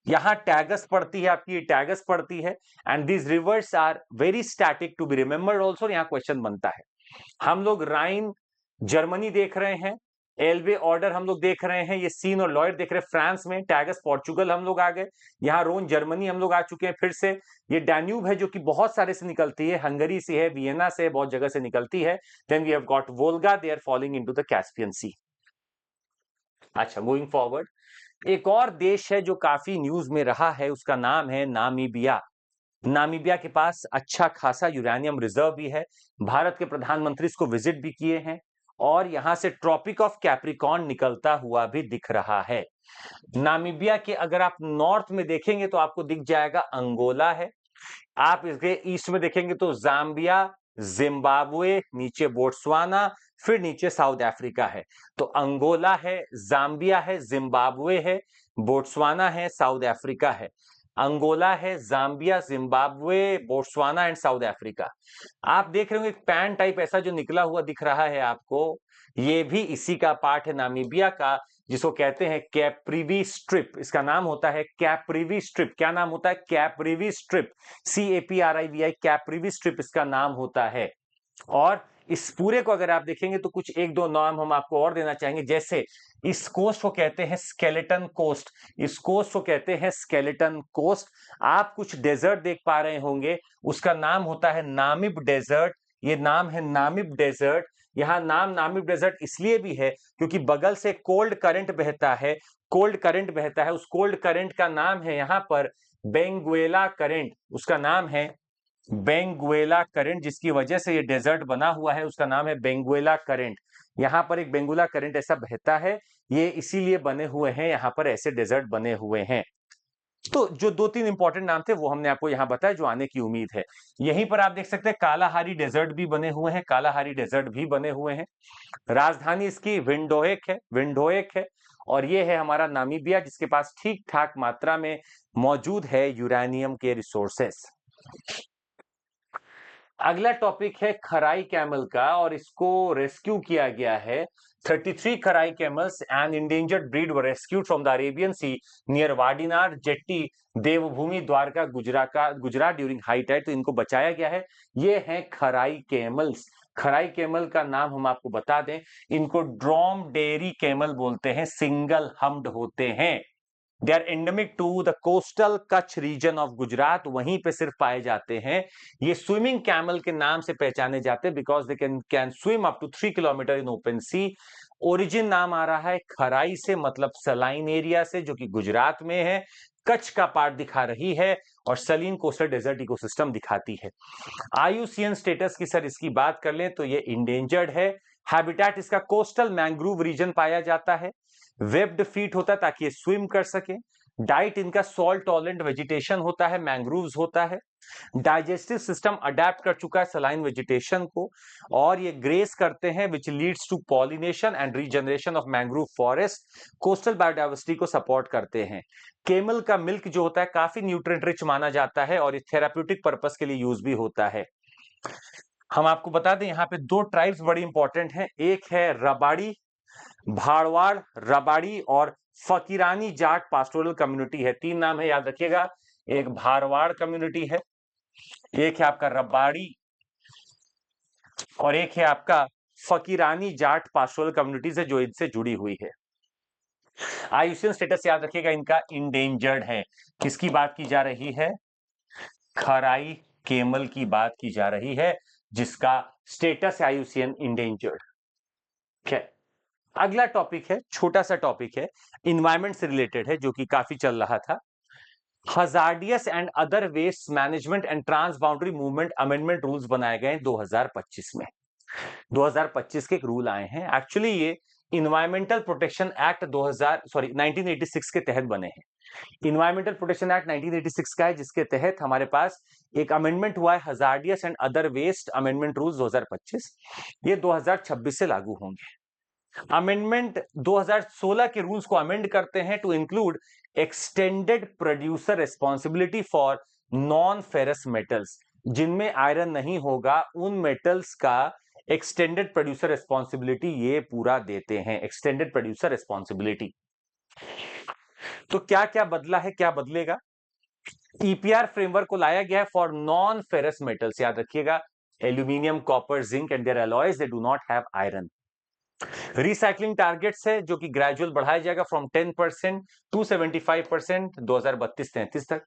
यहाँ टैगस पड़ती है, आपकी टैगस पड़ती है, and these rivers are very static to be remembered also. यहाँ क्वेश्चन बनता है, हम लोग राइन जर्मनी देख रहे हैं, एलवे ऑर्डर हम लोग देख रहे हैं, ये सीन और लॉयड देख रहे हैं फ्रांस में, टैगस पोर्चुगल हम लोग आ गए, यहाँ रोन जर्मनी हम लोग आ चुके हैं फिर से, ये डैन्यूब है जो कि बहुत सारे से निकलती है, हंगरी से है, वियना से, बहुत जगह से निकलती है। Then we have got Volga, they are falling into the Caspian sea. अच्छा, मूविंग फॉरवर्ड, एक और देश है जो काफी न्यूज में रहा है, उसका नाम है नामीबिया। नामीबिया के पास अच्छा खासा यूरेनियम रिजर्व भी है, भारत के प्रधानमंत्री इसको विजिट भी किए हैं, और यहां से ट्रॉपिक ऑफ कैप्रिकॉर्न निकलता हुआ भी दिख रहा है। नामीबिया के अगर आप नॉर्थ में देखेंगे तो आपको दिख जाएगा अंगोला है, आप इसके ईस्ट में देखेंगे तो जाम्बिया, जिम्बाब्वे, नीचे बोट्सवाना, फिर नीचे साउथ अफ्रीका है। तो अंगोला है, जाम्बिया है, जिम्बाब्वे है, बोट्सवाना है, साउथ अफ्रीका है। अंगोला है, Zambia, Zimbabwe, Botswana and south Africa. आप देख रहे होंगे एक पैन टाइप ऐसा जो निकला हुआ दिख रहा है आपको, ये भी इसी का पार्ट है नामीबिया का, जिसको कहते हैं कैप्रिवी स्ट्रिप। इसका नाम होता है कैप्रिवी स्ट्रिप। क्या नाम होता है? कैप्रिवी स्ट्रिप, CAPRIVI, कैप्रिवी स्ट्रिप इसका नाम होता है। और इस पूरे को अगर आप देखेंगे तो कुछ एक दो नाम हम आपको और देना चाहेंगे, जैसे इस कोस्ट को कहते हैं स्केलेटन कोस्ट, इस कोस्ट को कहते हैं स्केलेटन कोस्ट। आप कुछ डेजर्ट देख पा रहे होंगे, उसका नाम होता है नामिब डेजर्ट, ये नाम है नामिब डेजर्ट। यहां नाम नामिब डेजर्ट इसलिए भी है क्योंकि बगल से कोल्ड करंट बहता है, कोल्ड करंट बहता है, उस कोल्ड करंट का नाम है यहां पर बेंगुएला करंट, उसका नाम है बेंगुएला करंट, जिसकी वजह से ये डेजर्ट बना हुआ है, उसका नाम है बेंगुएला करंट। यहां पर एक बेंगुएला करंट ऐसा बहता है, ये इसीलिए बने हुए हैं, यहां पर ऐसे डेजर्ट बने हुए हैं। तो जो दो तीन इंपॉर्टेंट नाम थे वो हमने आपको यहां बताया, जो आने की उम्मीद है। यहीं पर आप देख सकते हैं कालाहारी डेजर्ट भी बने हुए हैं, कालाहारी डेजर्ट भी बने हुए हैं। राजधानी इसकी विंडोएक है, विंडोएक है। और ये है हमारा नामीबिया, जिसके पास ठीक ठाक मात्रा में मौजूद है यूरेनियम के रिसोर्सेस। अगला टॉपिक है खराई कैमल का, और इसको रेस्क्यू किया गया है। 33 Kharai camels and endangered breed were rescued from the Arabian sea near Vadinar jetty, Devbhumi Dwarka Gujarat during high tide. तो इनको बचाया गया है। ये हैं खराई कैमल्स। खराई कैमल का नाम हम आपको बता दें, इनको ड्रॉम डेयरी कैमल बोलते हैं, सिंगल हम्ड होते हैं। They are endemic to the coastal Kutch region of Gujarat, वहीं पे सिर्फ पाए जाते हैं। ये स्विमिंग कैमल के नाम से पहचाने जाते हैं because they can swim up to 3 kilometre in open sea. Origin नाम आ रहा है खराई से, मतलब सलाइन एरिया से, जो कि गुजरात में है। कच्छ का पार्ट दिखा रही है और सलीन कोस्टल डेजर्ट इकोसिस्टम दिखाती है। IUCN स्टेटस की सर इसकी बात कर लें तो ये इंडेंजर्ड है। हैबिटेट इसका कोस्टल मैंग्रोव रीजन पाया जाता है। वेब्ड फीट होता है ताकि ये स्विम कर सके। डाइट इनका सॉल्ट टॉलरेंट वेजिटेशन होता है, मैंग्रोव्स होता है। डाइजेस्टिव सिस्टम अडेप्ट कर चुका है सलाइन वेजिटेशन को, और ये ग्रेस करते हैं which leads to pollination and regeneration of mangrove forest. Coastal biodiversity को सपोर्ट करते हैं। केमल का मिल्क जो होता है काफी न्यूट्रिएंट रिच माना जाता है और ये थेराप्यूटिक पर्पस के लिए यूज भी होता है। हम आपको बता दें यहाँ पे दो ट्राइब्स बड़ी इंपॉर्टेंट हैं, एक है रबाड़ी, भाड़वाड़, रबाड़ी और फकीरानी जाट पास्टोरल कम्युनिटी है। तीन नाम है, याद रखिएगा। एक भारवाड़ कम्युनिटी है, एक है आपका रबाड़ी, और एक है आपका फकीरानी जाट पास्टोरल कम्युनिटीज है जो इनसे जुड़ी हुई है। IUCN स्टेटस याद रखिएगा इनका इंडेंजर्ड है। किसकी बात की जा रही है? खराई केमल की बात की जा रही है, जिसका स्टेटस है IUCN इंडेंजर्ड। अगला टॉपिक है, छोटा सा टॉपिक है, इन्वायरमेंट से रिलेटेड है, जो कि काफी चल रहा था। Hazardous and other waste management and trans boundary movement amendment rules बनाए गए 2025 में। 2025 के एक रूल आए हैं। एक्चुअली ये इन्वायरमेंटल प्रोटेक्शन एक्ट 1986 के तहत बने हैं। इन्वायरमेंटल प्रोटेक्शन एक्ट 1986 का है, जिसके तहत हमारे पास एक अमेंडमेंट हुआ है, hazardous and other waste amendment rules 2025। ये 2026 से लागू होंगे। अमेंडमेंट 2016 के रूल्स को अमेंड करते हैं to include extended producer responsibility for non ferrous metals. जिनमें आयरन नहीं होगा उन मेटल्स का एक्सटेंडेड प्रोड्यूसर रिस्पॉन्सिबिलिटी ये पूरा देते हैं, एक्सटेंडेड प्रोड्यूसर रिस्पॉन्सिबिलिटी। तो क्या क्या बदला है, क्या बदलेगा? ईपीआर फ्रेमवर्क को लाया गया है फॉर नॉन फेरस मेटल्स, याद रखिएगा, aluminium, copper, zinc and their alloys they do not have iron. Recycling targets है जो कि ग्रेजुअल बढ़ाया जाएगा फ्रॉम 10% टू 75% 2032-33 तक।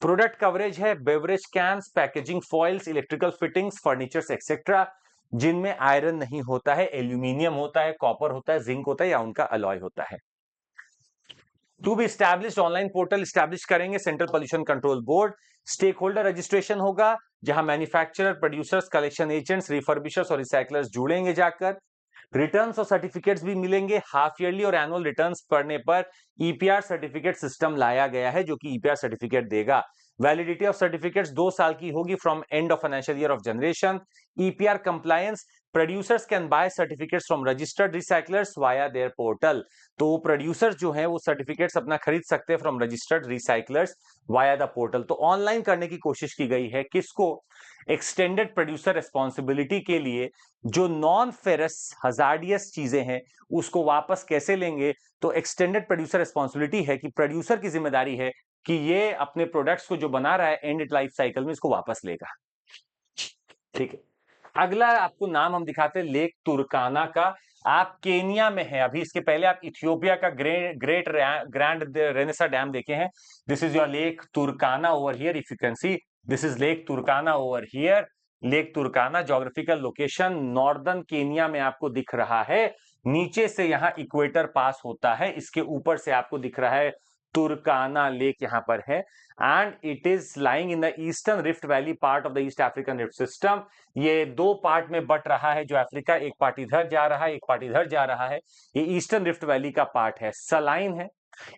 प्रोडक्ट कवरेज है beverage cans, packaging foils, electrical fittings, furnitures etcetera, जिनमें आयरन नहीं होता है, एल्यूमिनियम होता है, कॉपर होता है, जिंक होता है या उनका अलॉय होता है। To be established online portal establish करेंगे central pollution control board. Stakeholder registration होगा जहां manufacturer, producers, collection agents, refurbishers और रिसाइकलर्स जुड़ेंगे जाकर। रिटर्न्स और सर्टिफिकेट्स भी मिलेंगे। हाफ ईयरली और एनुअल रिटर्न्स पढ़ने पर ईपीआर सर्टिफिकेट सिस्टम लाया गया है जो कि ईपीआर सर्टिफिकेट देगा। वैलिडिटी ऑफ सर्टिफिकेट्स 2 साल की होगी from end of financial year of generation. EPR compliance, producers can buy certificates from registered recyclers via their portal. तो प्रोड्यूसर्स जो हैं वो सर्टिफिकेट्स अपना खरीद सकते हैं from registered recyclers via the portal. तो ऑनलाइन करने की कोशिश की गई है किसको? एक्सटेंडेड प्रोड्यूसर रिस्पॉन्सिबिलिटी के लिए। जो नॉन फेरस हजार्डियस चीजें हैं उसको वापस कैसे लेंगे? तो एक्सटेंडेड प्रोड्यूसर रिस्पॉन्सिबिलिटी है कि प्रोड्यूसर की जिम्मेदारी है कि ये अपने प्रोडक्ट्स को जो बना रहा है एंड लाइफ साइकिल में इसको वापस लेगा। ठीक है, अगला आपको नाम हम दिखाते हैं लेक तुर्काना का। आप केनिया में हैं अभी, इसके पहले आप इथियोपिया का ग्रेट ग्रैंड रेनेसा डैम देखे हैं। This is your lake तुर्काना over here, if you can see this is lake तुर्काना over here. Lake तुर्काना geographical location northern Kenya में आपको दिख रहा है। नीचे से यहां इक्वेटर पास होता है, इसके ऊपर से आपको दिख रहा है तुर्काना लेक यहां पर है। And it is lying in the eastern rift valley part of the east African rift system. ये 2 पार्ट में बट रहा है जो अफ्रीका, एक पार्ट इधर जा रहा है, एक पार्ट इधर जा रहा है। ये ईस्टर्न रिफ्ट वैली का पार्ट है। सलाइन है,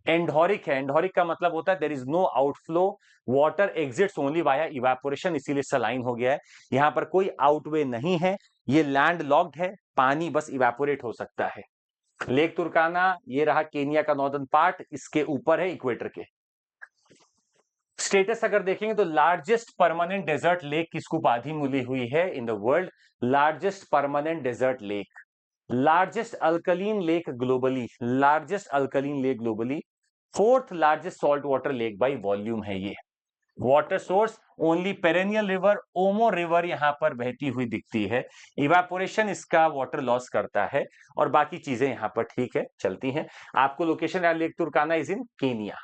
एंडोरिक है। एंडोरिक का मतलब होता है there is no outflow, water exits only via evaporation, इसीलिए सलाइन हो गया है। यहां पर कोई आउटवे नहीं है, ये लैंड लॉक्ड है, पानी बस इवेपोरेट हो सकता है। लेक तुर्काना ये रहा केनिया का नॉर्दर्न पार्ट, इसके ऊपर है इक्वेटर के। स्टेटस अगर देखेंगे तो लार्जेस्ट परमानेंट डेजर्ट लेक किसको उपाधि मिली हुई है in the world? Largest permanent desert lake, largest alkaline lake globally, largest alkaline lake globally, fourth largest salt water lake by volume है ये। Water source only perennial river, Omo river यहां पर बहती हुई दिखती है। इवापोरेशन इसका वाटर लॉस करता है और बाकी चीजें यहां पर ठीक है, चलती हैं। आपको लोकेशन है लेक तुर्काना इज इन केनिया।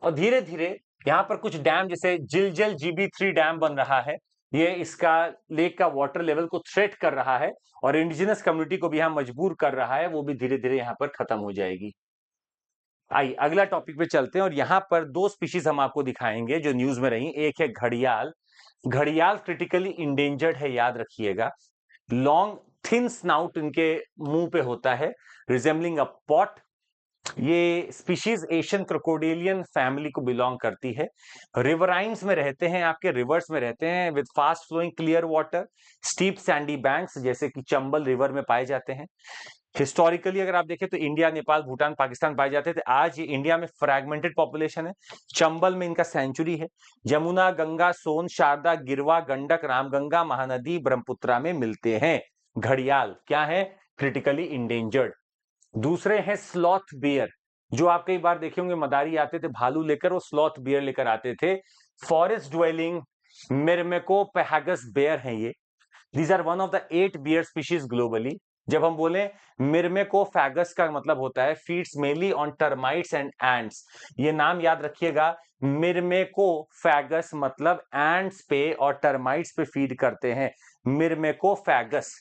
और धीरे धीरे यहां पर कुछ डैम जैसे जिलजल GB3 डैम बन रहा है, ये इसका लेक का वाटर लेवल को थ्रेट कर रहा है और इंडिजिनस कम्युनिटी को भी यहां मजबूर कर रहा है, वो भी धीरे धीरे यहां पर खत्म हो जाएगी। आइए अगला टॉपिक पे चलते हैं और यहां पर 2 स्पीशीज हम आपको दिखाएंगे जो न्यूज में रही। एक है घड़ियाल, घड़ियाल क्रिटिकली इंडेंजर्ड है, याद रखिएगा। लॉन्ग थिन स्नाउट इनके मुंह पे होता है, रिजेंबलिंग अ पॉट। ये स्पीशीज एशियन क्रोकोडिलियन फैमिली को बिलोंग करती है। रिवराइन्स में रहते हैं, आपके रिवर्स में रहते हैं with fast flowing clear water, steep sandy banks जैसे कि चंबल रिवर में पाए जाते हैं। हिस्टोरिकली अगर आप देखें तो इंडिया, नेपाल, भूटान, पाकिस्तान पाए जाते थे। आज ये इंडिया में फ्रैगमेंटेड पॉपुलेशन है। चंबल में इनका सेंचुरी है। जमुना, गंगा, सोन, शारदा, गिरवा, गंडक, रामगंगा, महानदी, ब्रह्मपुत्रा में मिलते हैं। घड़ियाल क्या है? Critically endangered. दूसरे हैं स्लॉथ बियर, जो आप कई बार देखे होंगे मदारी आते थे भालू लेकर, वो स्लॉथ बियर लेकर आते थे। फॉरेस्ट ड्वेलिंग मिर्मेकोपैगस बेयर हैं ये। These are one of the 8 bear species globally. जब हम बोले मिर्मेकोफैगस का मतलब होता है feeds mainly on termites and ants. ये नाम याद रखिएगा, मिर्मेकोफैगस मतलब एंट्स पे और टर्माइट्स पे फीड करते हैं। मिर्मेकोफैगस।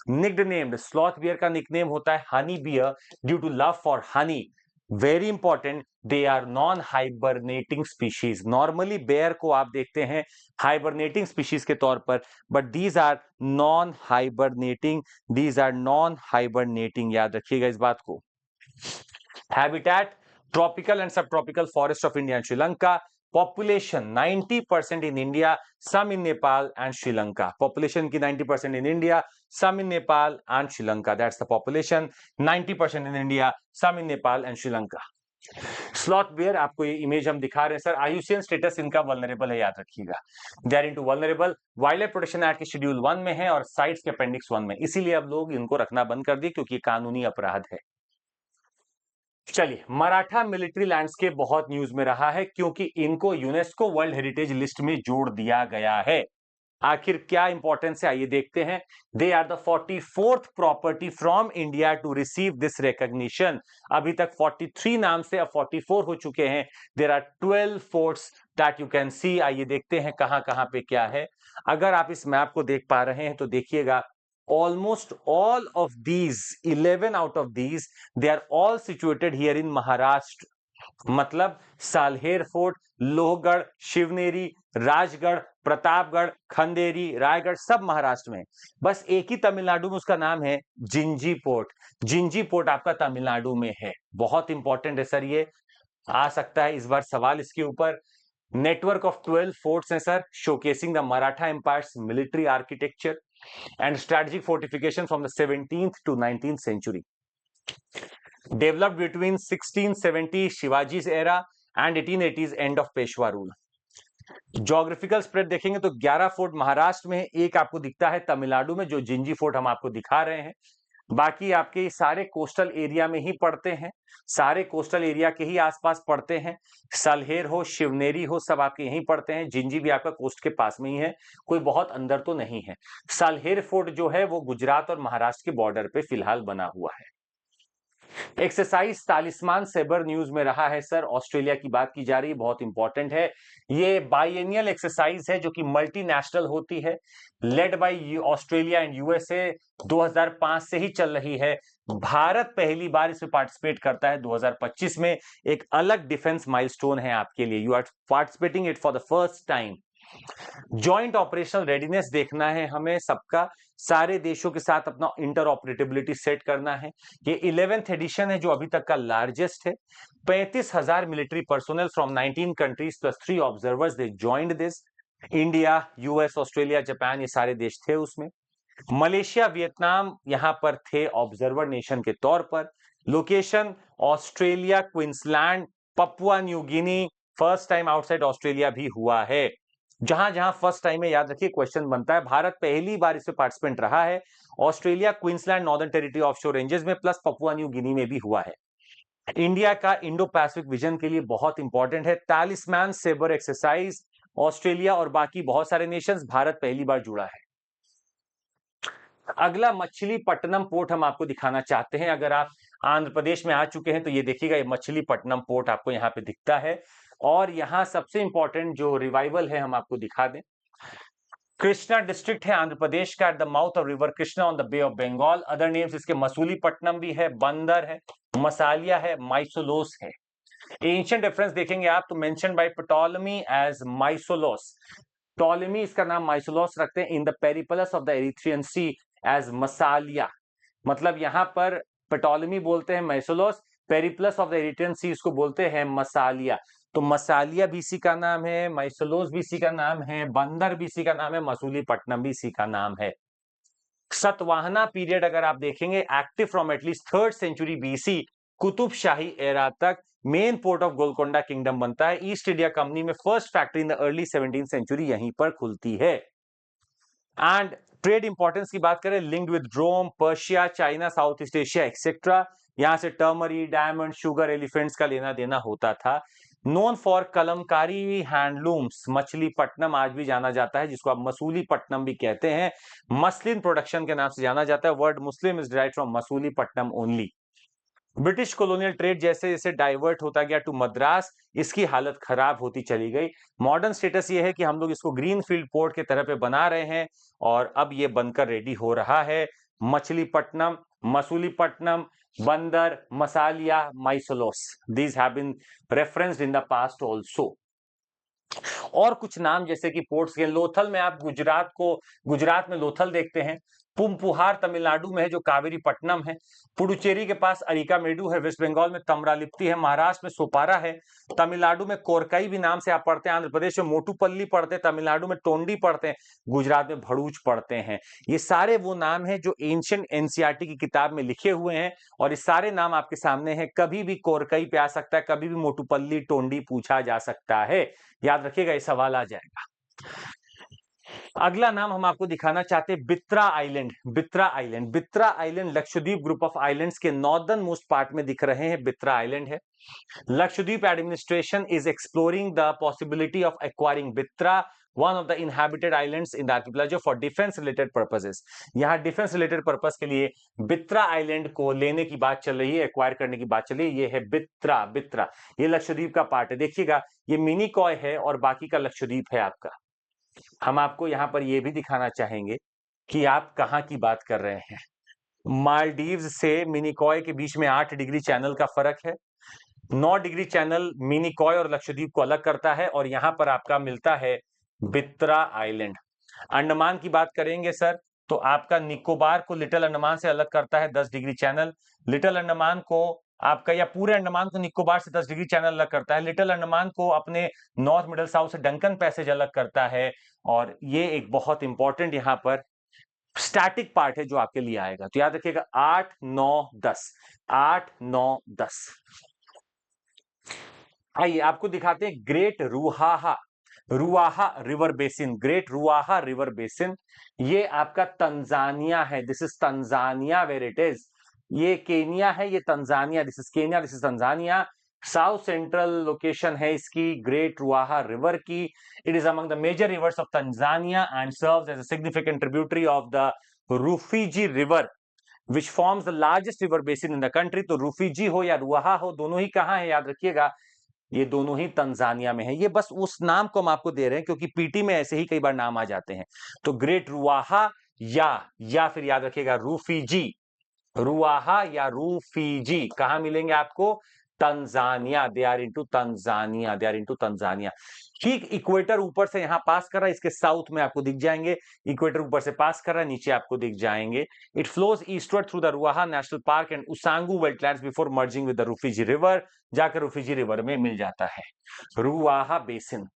निकनेम्ड, स्लॉथ बियर का निकनेम होता है honey bear due to love for honey. Very important, they are non hibernating species. Normally bear को आप देखते हैं हाइबरनेटिंग स्पीशीज के तौर पर, but these are non hibernating, these are non hibernating, याद रखिएगा इस बात को। Habitat tropical and subtropical forest of India and Sri Lanka. Population 90% in India, some in Nepal and Sri Lanka. Population की 90% in India, some in Nepal and Sri Lanka. That's the population, 90% in India, some in Nepal and Sri Lanka. Sloth bear, आपको ये image हम दिखा रहे हैं sir. IUCN status इनका vulnerable है, याद रखिएगा। They are into vulnerable. Wildlife protection act के शेड्यूल 1 में है और साइट्स के अपेंडिक्स 1 में, इसीलिए अब लोग इनको रखना बंद कर दिए क्योंकि ये कानूनी अपराध है। चलिए, मराठा मिलिट्री लैंडस्केप बहुत न्यूज में रहा है क्योंकि इनको यूनेस्को वर्ल्ड हेरिटेज लिस्ट में जोड़ दिया गया है। आखिर क्या इंपॉर्टेंस है, आइए देखते हैं। They are the 44th property from India to receive this recognition. अभी तक 43 नाम से अब 44 हो चुके हैं। There are 12 forts that you can see. आइए देखते हैं कहां कहां पे क्या है। अगर आप इस मैप को देख पा रहे हैं तो देखिएगा, almost all of these 11 out of these they are all situated here in Maharashtra। मतलब साल्हेर फोर्ट, लोहगढ़, शिवनेरी, राजगढ़, प्रतापगढ़, खंडेरी, रायगढ़ सब महाराष्ट्र में। बस एक ही तमिलनाडु में उसका नाम है जिंजी पोर्ट। जिंजी पोर्ट आपका तमिलनाडु में है। बहुत इंपॉर्टेंट है सर, ये आ सकता है इस बार सवाल इसके ऊपर। नेटवर्क ऑफ 12 फोर्ट्स हैं sir, showcasing the Maratha empire's military architecture and strategic fortification from the 17th to 19th century, developed between 1670 Shivaji's era and 1880s end of Peshwa rule। Geographical spread देखेंगे तो 11 फोर्ट महाराष्ट्र में, एक आपको दिखता है तमिलनाडु में जो जिंजी फोर्ट हम आपको दिखा रहे हैं। बाकी आपके सारे कोस्टल एरिया में ही पड़ते हैं, सारे कोस्टल एरिया के ही आसपास पड़ते हैं। साल्हेर हो, शिवनेरी हो, सब आपके यहीं पड़ते हैं। जिंजी भी आपका कोस्ट के पास में ही है, कोई बहुत अंदर तो नहीं है। साल्हेर फोर्ट जो है वो गुजरात और महाराष्ट्र के बॉर्डर पे फिलहाल बना हुआ है। एक्सरसाइज तालिस्मान सेबर न्यूज में रहा है सर, ऑस्ट्रेलिया की बात की जा रही है, बहुत इंपॉर्टेंट है। ये बाइएनियल एक्सरसाइज है जो कि मल्टीनेशनल होती है, led by Australia and USA. 2005 से ही चल रही है। भारत पहली बार इसमें पार्टिसिपेट करता है 2025 में। एक अलग डिफेंस माइलस्टोन है आपके लिए, you are participating it for the first time. Joint operational readiness देखना है हमें सबका, सारे देशों के साथ अपना इंटर ऑपरेटेबिलिटी सेट करना है। ये 11th एडिशन है जो अभी तक का लार्जेस्ट है। 35,000 military personnel from 19 countries plus 3 observers they joined this. India, US, Australia, Japan, ये सारे देश थे उसमें। मलेशिया, वियतनाम यहां पर थे ऑब्जर्वर नेशन के तौर पर। Location Australia, Queensland, Papua New Guinea. First time outside Australia भी हुआ है। जहां जहां फर्स्ट टाइम है याद रखिए क्वेश्चन बनता है। भारत पहली बार इसमें पार्टिसिपेंट रहा है। Australia, Queensland, northern territory offshore ranges में प्लस पपुआ न्यू गिनी में भी हुआ है। इंडिया का इंडो पैसिफिक विजन के लिए बहुत इंपॉर्टेंट है तालिस्मान सेबर एक्सरसाइज। ऑस्ट्रेलिया और बाकी बहुत सारे नेशंस, भारत पहली बार जुड़ा है। अगला मछलीपट्टनम पोर्ट हम आपको दिखाना चाहते हैं। अगर आप आंध्र प्रदेश में आ चुके हैं तो ये देखिएगा, ये मछलीपट्टनम पोर्ट आपको यहाँ पे दिखता है। और यहाँ सबसे इंपॉर्टेंट जो रिवाइवल है हम आपको दिखा दें। कृष्णा डिस्ट्रिक्ट है आंध्र प्रदेश का, at the mouth of river Krishna on the bay of Bengal. Other names इसके मसूलीपट्टनम भी है, बंदर है, मसालिया है, माइसोलोस है। एंशिएंट रेफरेंस देखेंगे आप तो mention by Ptolemy as Maisolos. Ptolemy इसका नाम माइसोलोस रखते हैं। In the Periplus of the Erythraean sea as Masalia. मतलब यहां पर टॉलेमी बोलते हैं Maisolos, Periplus of the Erythraean sea इसको बोलते हैं मसालिया। तो मसालिया भी इसी का नाम है, माइसोलोस भी इसी का नाम है, बंदर भी इसी का नाम है, मसूलीपट्टनम भी इसी का नाम है। सतवाहना पीरियड अगर आप देखेंगे, active from at least 3rd century BC, Qutb Shahi era तक। Main port of Golconda kingdom बनता है। ईस्ट इंडिया कंपनी में first factory in the early 17th century यहीं पर खुलती है। एंड ट्रेड इंपॉर्टेंस की बात करें, linked with Rome, Persia, China, south east Asia etcetera. यहां से टर्मरी, डायमंड, शुगर, एलिफेंट्स का लेना देना होता था। Known for Kalamkari handlooms, Machilipatnam आज भी जाना जाता है, जिसको आप मसूलीपट्टनम भी कहते हैं। मसलिन प्रोडक्शन के नाम से जाना जाता है। Word Muslim is derived from Masulipatnam only. British colonial trade जैसे जैसे डाइवर्ट होता गया टू मद्रास, इसकी हालत खराब होती चली गई। मॉडर्न स्टेटस ये है कि हम लोग इसको ग्रीनफील्ड पोर्ट के तरह पे बना रहे हैं और अब ये बनकर रेडी हो रहा है। Machilipatnam, Masulipatnam, Bandar, Masalia, Maisolos, these have been referenced in the past also. और कुछ नाम जैसे कि पोर्ट्स के, लोथल में आप गुजरात में लोथल देखते हैं। पुम्पुहार तमिलनाडु में है जो कावेरीपट्टनम है। पुडुचेरी के पास अरिकामेडु है। वेस्ट बंगाल में तमरालिप्ति है। महाराष्ट्र में सोपारा है। तमिलनाडु में कोरकाई भी नाम से आप पढ़ते हैं। आंध्र प्रदेश में मोटूपल्ली पढ़ते हैं। तमिलनाडु में टोंडी पढ़ते हैं। गुजरात में भड़ूच पढ़ते हैं। ये सारे वो नाम हैं जो एंशिएंट एनसीईआरटी की किताब में लिखे हुए हैं और ये सारे नाम आपके सामने हैं। कभी भी कोरकाई पे आ सकता है, कभी भी मोटूपल्ली, टोंडी पूछा जा सकता है। याद रखिएगा, ये सवाल आ जाएगा। अगला नाम हम आपको दिखाना चाहते हैं Bitra island. Bitra island, Bitra island Lakshadweep group of islands के नॉर्दर्न मोस्ट पार्ट में दिख रहे हैं। बित्रा आइलैंड है। Lakshadweep administration is exploring the possibility of acquiring Bitra, one of the inhabited islands in the archipelago, for defense related purposes. यहाँ defence related purpose के लिए Bitra island को लेने की बात चल रही है, एक्वायर करने की बात चल रही है। ये है बित्रा। बित्रा ये लक्षद्वीप का पार्ट है। देखिएगा ये मिनी कॉय है और बाकी का लक्षद्वीप है आपका। हम आपको यहाँ पर ये भी दिखाना चाहेंगे कि आप कहाँ की बात कर रहे हैं। मालदीव्स से मिनिकॉय के बीच में 8 डिग्री चैनल का फर्क है। 9 डिग्री चैनल मिनिकॉय और लक्षद्वीप को अलग करता है और यहां पर आपका मिलता है बित्रा आइलैंड। अंडमान की बात करेंगे सर तो आपका निकोबार को लिटिल अंडमान से अलग करता है 10 डिग्री चैनल। लिटिल अंडमान को आपका या पूरे अंडमान को निकोबार से 10 डिग्री चैनल अलग करता है। लिटिल अंडमान को अपने नॉर्थ मिडल साउथ से डंकन पैसेज अलग करता है। और ये एक बहुत इंपॉर्टेंट यहां पर स्टैटिक पार्ट है जो आपके लिए आएगा। तो याद रखिएगा 8 9 10, 8 9 10। आइए आपको दिखाते हैं great Ruaha, Ruaha river basin. Great Ruaha river basin ये आपका तंजानिया है। This is Tanzania where it is. ये केनिया है, ये Tanzania. This is Kenya, this is Tanzania. South central location है इसकी ग्रेट रुआहा रिवर की। It is among the major rivers of Tanzania and serves as a significant tributary of the Rufiji river which forms the largest river basin in the country. तो रूफीजी हो या रुआहा हो, दोनों ही कहां है याद रखिएगा, ये दोनों ही तंजानिया में है। ये बस उस नाम को हम आपको दे रहे हैं क्योंकि पीटी में ऐसे ही कई बार नाम आ जाते हैं। तो ग्रेट रुआहा या फिर याद रखिएगा रूफीजी। रुआहा या रूफीजी कहां मिलेंगे आपको? Tanzania. They are into Tanzania, they are into Tanzania. ठीक इक्वेटर ऊपर से यहां पास कर रहा है, इसके साउथ में आपको दिख जाएंगे। इक्वेटर ऊपर से पास कर रहा है, नीचे आपको दिख जाएंगे। It flows eastward through the Ruaha national park and Usangu wetlands before merging with the Rufiji river. जाकर रूफीजी रिवर में मिल जाता है। Ruaha basin.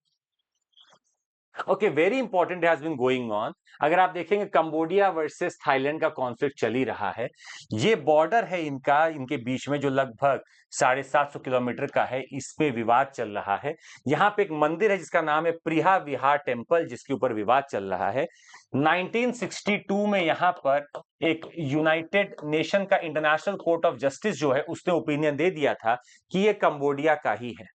Okay, very important has been going on. अगर आप देखेंगे कंबोडिया वर्सेस थाईलैंड का conflict चल ही रहा है। ये बॉर्डर है इनका, इनके बीच में जो लगभग 750 किलोमीटर का है, इस पे विवाद चल रहा है। यहाँ पे एक मंदिर है जिसका नाम है प्रिहा विहार टेम्पल, जिसके ऊपर विवाद चल रहा है। 1962 में यहाँ पर एक यूनाइटेड नेशन का इंटरनेशनल कोर्ट ऑफ जस्टिस जो है उसने ओपिनियन दे दिया था कि ये कंबोडिया का ही है।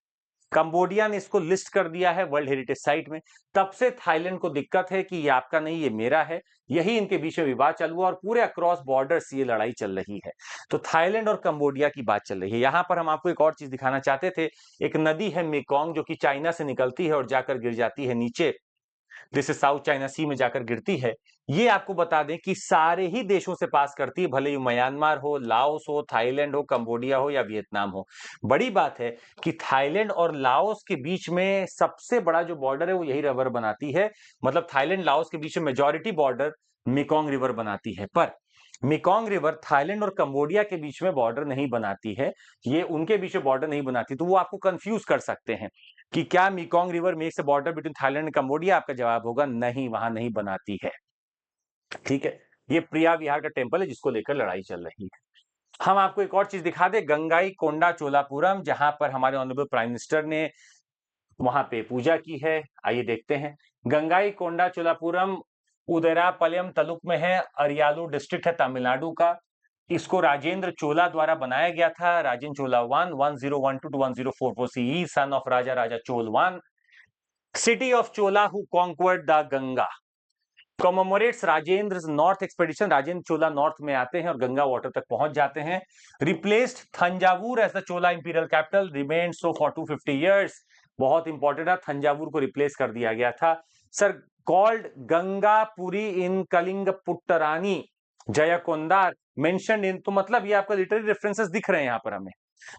कंबोडिया ने इसको लिस्ट कर दिया है वर्ल्ड हेरिटेज साइट में। तब से थाईलैंड को दिक्कत है कि ये आपका नहीं, ये मेरा है। यही इनके बीच में विवाद चालू हुआ और पूरे अक्रॉस बॉर्डर्स ये लड़ाई चल रही है। तो थाईलैंड और कंबोडिया की बात चल रही है। यहां पर हम आपको एक और चीज दिखाना चाहते थे। एक नदी है मेकोंग जो कि चाइना से निकलती है और जाकर गिर जाती है नीचे, जैसे साउथ चाइना सी में जाकर गिरती है। ये आपको बता दें कि सारे ही देशों से पास करती है, भले ही म्यांमार हो, लाओस हो, थाईलैंड हो, कंबोडिया हो या वियतनाम हो। बड़ी बात है कि थाईलैंड और लाओस के बीच में सबसे बड़ा जो बॉर्डर है वो यही रिवर बनाती है। मतलब थाईलैंड लाओस के बीच में मेजॉरिटी बॉर्डर मेकोंग रिवर बनाती है। पर मेकोंग रिवर थाईलैंड और कंबोडिया के बीच में बॉर्डर नहीं बनाती है। ये उनके बीच में बॉर्डर नहीं बनाती, तो वो आपको कंफ्यूज कर सकते हैं कि क्या Mekong river makes a border between Thailand and Cambodia. आपका जवाब होगा नहीं, वहां नहीं बनाती है। ठीक है, ये प्रिया विहार का टेम्पल है जिसको लेकर लड़ाई चल रही है। हम आपको एक और चीज दिखा दे, गंगाई कोंडा चोलापुरम, जहां पर हमारे ऑनरेबल प्राइम मिनिस्टर ने वहां पे पूजा की है। आइए देखते हैं। गंगाई कोंडा चोलापुरम उदयरापलयम तालुक में है, अरियालू डिस्ट्रिक्ट है तमिलनाडु का। इसको राजेंद्र चोला द्वारा बनाया गया था। Rajendra Chola 1012 to 1044 CE, son of Raja Raja Chola 1। City of Chola who conquered the Ganga commemorates Rajendra north expedition. Rajendra Chola north में आते हैं और गंगा वाटर तक पहुंच जाते हैं। Replaced Thanjavur as the Chola imperial capital, remained so for 250 years. बहुत इंपॉर्टेंट है, थंजावुर को रिप्लेस कर दिया गया था। सर called Gangapuri in Kalingattuparani Jayankondar mentioned in. तो मतलब ये आपका लिटरेरी रेफरेंसेस दिख रहे हैं यहां पर हमें।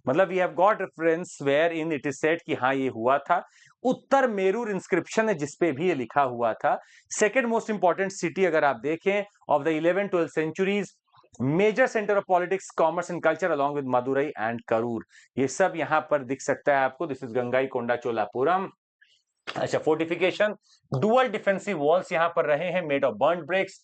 मतलब we have got reference where in it is said कि हाँ ये हुआ था। उत्तर मेरूर इंस्क्रिप्शन है जिसपे भी ये लिखा हुआ था। सेकेंड मोस्ट इंपॉर्टेंट सिटी अगर आप देखें of the 11th-12th centuries, major centre of politics commerce and culture along with Madurai and Karur. ये सब यहां पर दिख सकता है आपको। This is Gangaikonda Cholapuram. अच्छा, फोर्टिफिकेशन, डुअल डिफेंसिव वॉल्स यहां पर रहे हैं made of burnt bricks.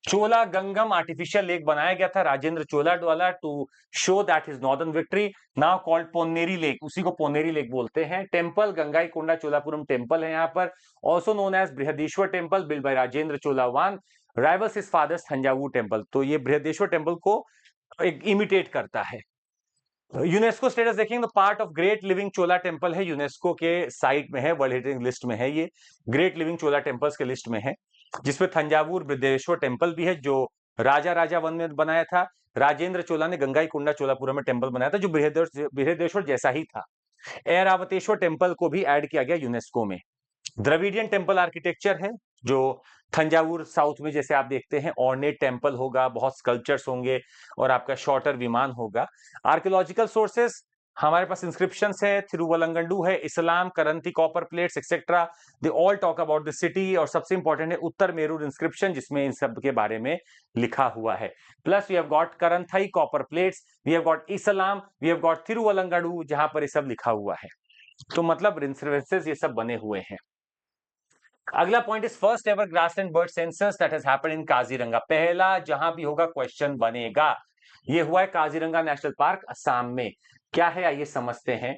Chola Gangam artificial lake बनाया गया था राजेंद्र चोला द्वारा to show that his northern victory, now called Ponneri lake, उसी को पोन्नेरी लेक बोलते हैं। Temple Gangaikonda Cholapuram temple है यहाँ पर, also known as Brihadeeswara temple, build by Rajendra Chola one, rivals his father's Thanjavur temple. तो ये बृहदेश्वर टेंपल को एक इमिटेट करता है। यूनेस्को स्टेटस देखेंगे तो part of great living Chola temple है, यूनेस्को के साइट में है, वर्ल्ड हेरिटेज लिस्ट में है, ये ग्रेट लिविंग चोला टेंपल्स के लिस्ट में है, जिसमें थंजावुर बृहदेश्वर टेंपल भी है जो राजा वन में बनाया था। राजेंद्र चोला ने गंगाई कुंडा चोलापुरम में टेंपल बनाया था जो बृहदेश्वर जैसा ही था। ऐरावतेश्वर टेंपल को भी ऐड किया गया यूनेस्को में। द्रविडियन टेंपल आर्किटेक्चर है जो थंजावुर साउथ में जैसे आप देखते हैं ऑर्नेट टेंपल होगा, बहुत स्कल्पचर्स होंगे और आपका शॉर्टर विमान होगा। आर्कियोलॉजिकल सोर्सेस हमारे पास इंस्क्रिप्शंस है, थिरुवलंगडू है, Esalam, Karandai copper plates etcetera, they all talk about the city. और सबसे इंपॉर्टेंट है उत्तर मेरूर इंस्क्रिप्शन जिसमें इन सब के बारे में लिखा हुआ है। Plus we have got Karandai copper plates, we have got Esalam, we have got Thiruvalangadu जहां पर ये सब लिखा हुआ है। तो मतलब रेफरेंसेस ये सब बने हुए हैं। अगला point is first ever grassland bird census that has happened in Kaziranga. पहला जहां भी होगा क्वेश्चन बनेगा, ये हुआ है काजीरंगा नेशनल पार्क असम में। क्या है आइए समझते हैं।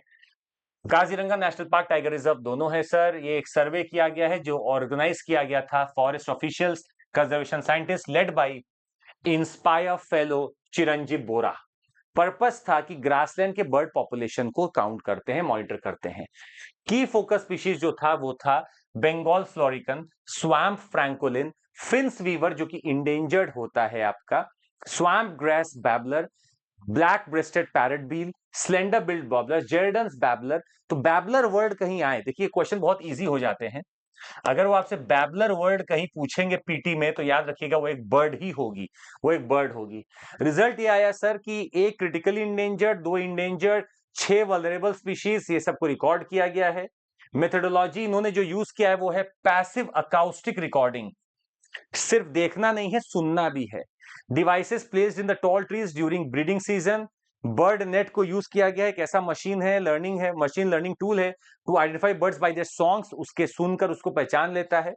Kaziranga national park tiger reserve दोनों है सर। ये एक सर्वे किया गया है जो ऑर्गेनाइज किया गया था forest officials, conservation scientist led by inspire fellow Chiranjeev Bora. Purpose था कि ग्रासलैंड के बर्ड पॉपुलेशन को काउंट करते हैं, मॉनिटर करते हैं। की फोकस स्पीशीज जो था वो था Bengal florican, swamp francolin, Finn's weaver जो कि इंडेंजर्ड होता है आपका, swamp grass babbler, black breasted parrot bill, slender billed babbler, Jerdon's babbler. तो बैबलर वर्ड कहीं आए, देखिए क्वेश्चन बहुत इजी हो जाते हैं। अगर वो आपसे बैबलर वर्ड कहीं पूछेंगे पीटी में तो याद रखिएगा वो एक बर्ड ही होगी, वो एक बर्ड होगी। रिजल्ट ये आया सर कि एक critically endangered, 2 endangered, 6 vulnerable species, ये सबको रिकॉर्ड किया गया है। मेथोडोलॉजी इन्होंने जो यूज किया है वो है पैसिव अकाउस्टिक रिकॉर्डिंग, सिर्फ देखना नहीं है सुनना भी है। Devices placed in the tall trees during breeding season. Bird net को यूज किया गया है, एक ऐसा मशीन है, लर्निंग है, मशीन लर्निंग टूल है to identify birds by their songs, उसके सुनकर उसको पहचान लेता है।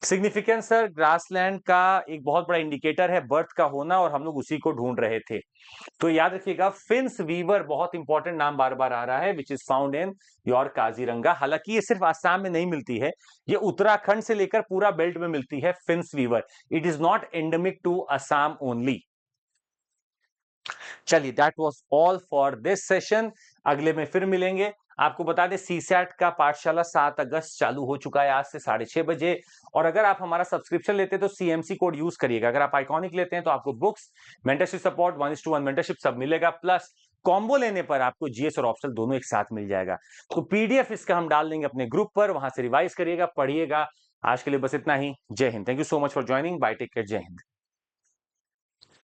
सिग्निफिकेंस सर, ग्रासलैंड का एक बहुत बड़ा इंडिकेटर है बर्थ का होना और हम लोग उसी को ढूंढ रहे थे। तो याद रखिएगा फिंस वीवर बहुत इंपॉर्टेंट नाम बार बार आ रहा है, which is found in your Kaziranga. हालांकि ये सिर्फ आसाम में नहीं मिलती है, ये उत्तराखंड से लेकर पूरा बेल्ट में मिलती है Finn's weaver. It is not endemic to Assam only. चलिए that was all for this session, अगले में फिर मिलेंगे। आपको बता दें सीसैट का पाठशाला 7 अगस्त चालू हो चुका है आज से 6:30 बजे। और अगर आप हमारा सब्सक्रिप्शन लेते हैं तो सीएमसी कोड यूज करिएगा। अगर आप आइकॉनिक लेते हैं तो आपको बुक्स, मेंटरशिप सपोर्ट, 1:1 मेंटरशिप सब मिलेगा, प्लस कॉम्बो लेने पर आपको जीएस और ऑप्शनल दोनों एक साथ मिल जाएगा। तो पीडीएफ इसका हम डाल देंगे अपने ग्रुप पर, वहां से रिवाइज करिएगा, पढ़िएगा। आज के लिए बस इतना ही। जय हिंद। Thank you so much for joining. Bye, take care, जय हिंद।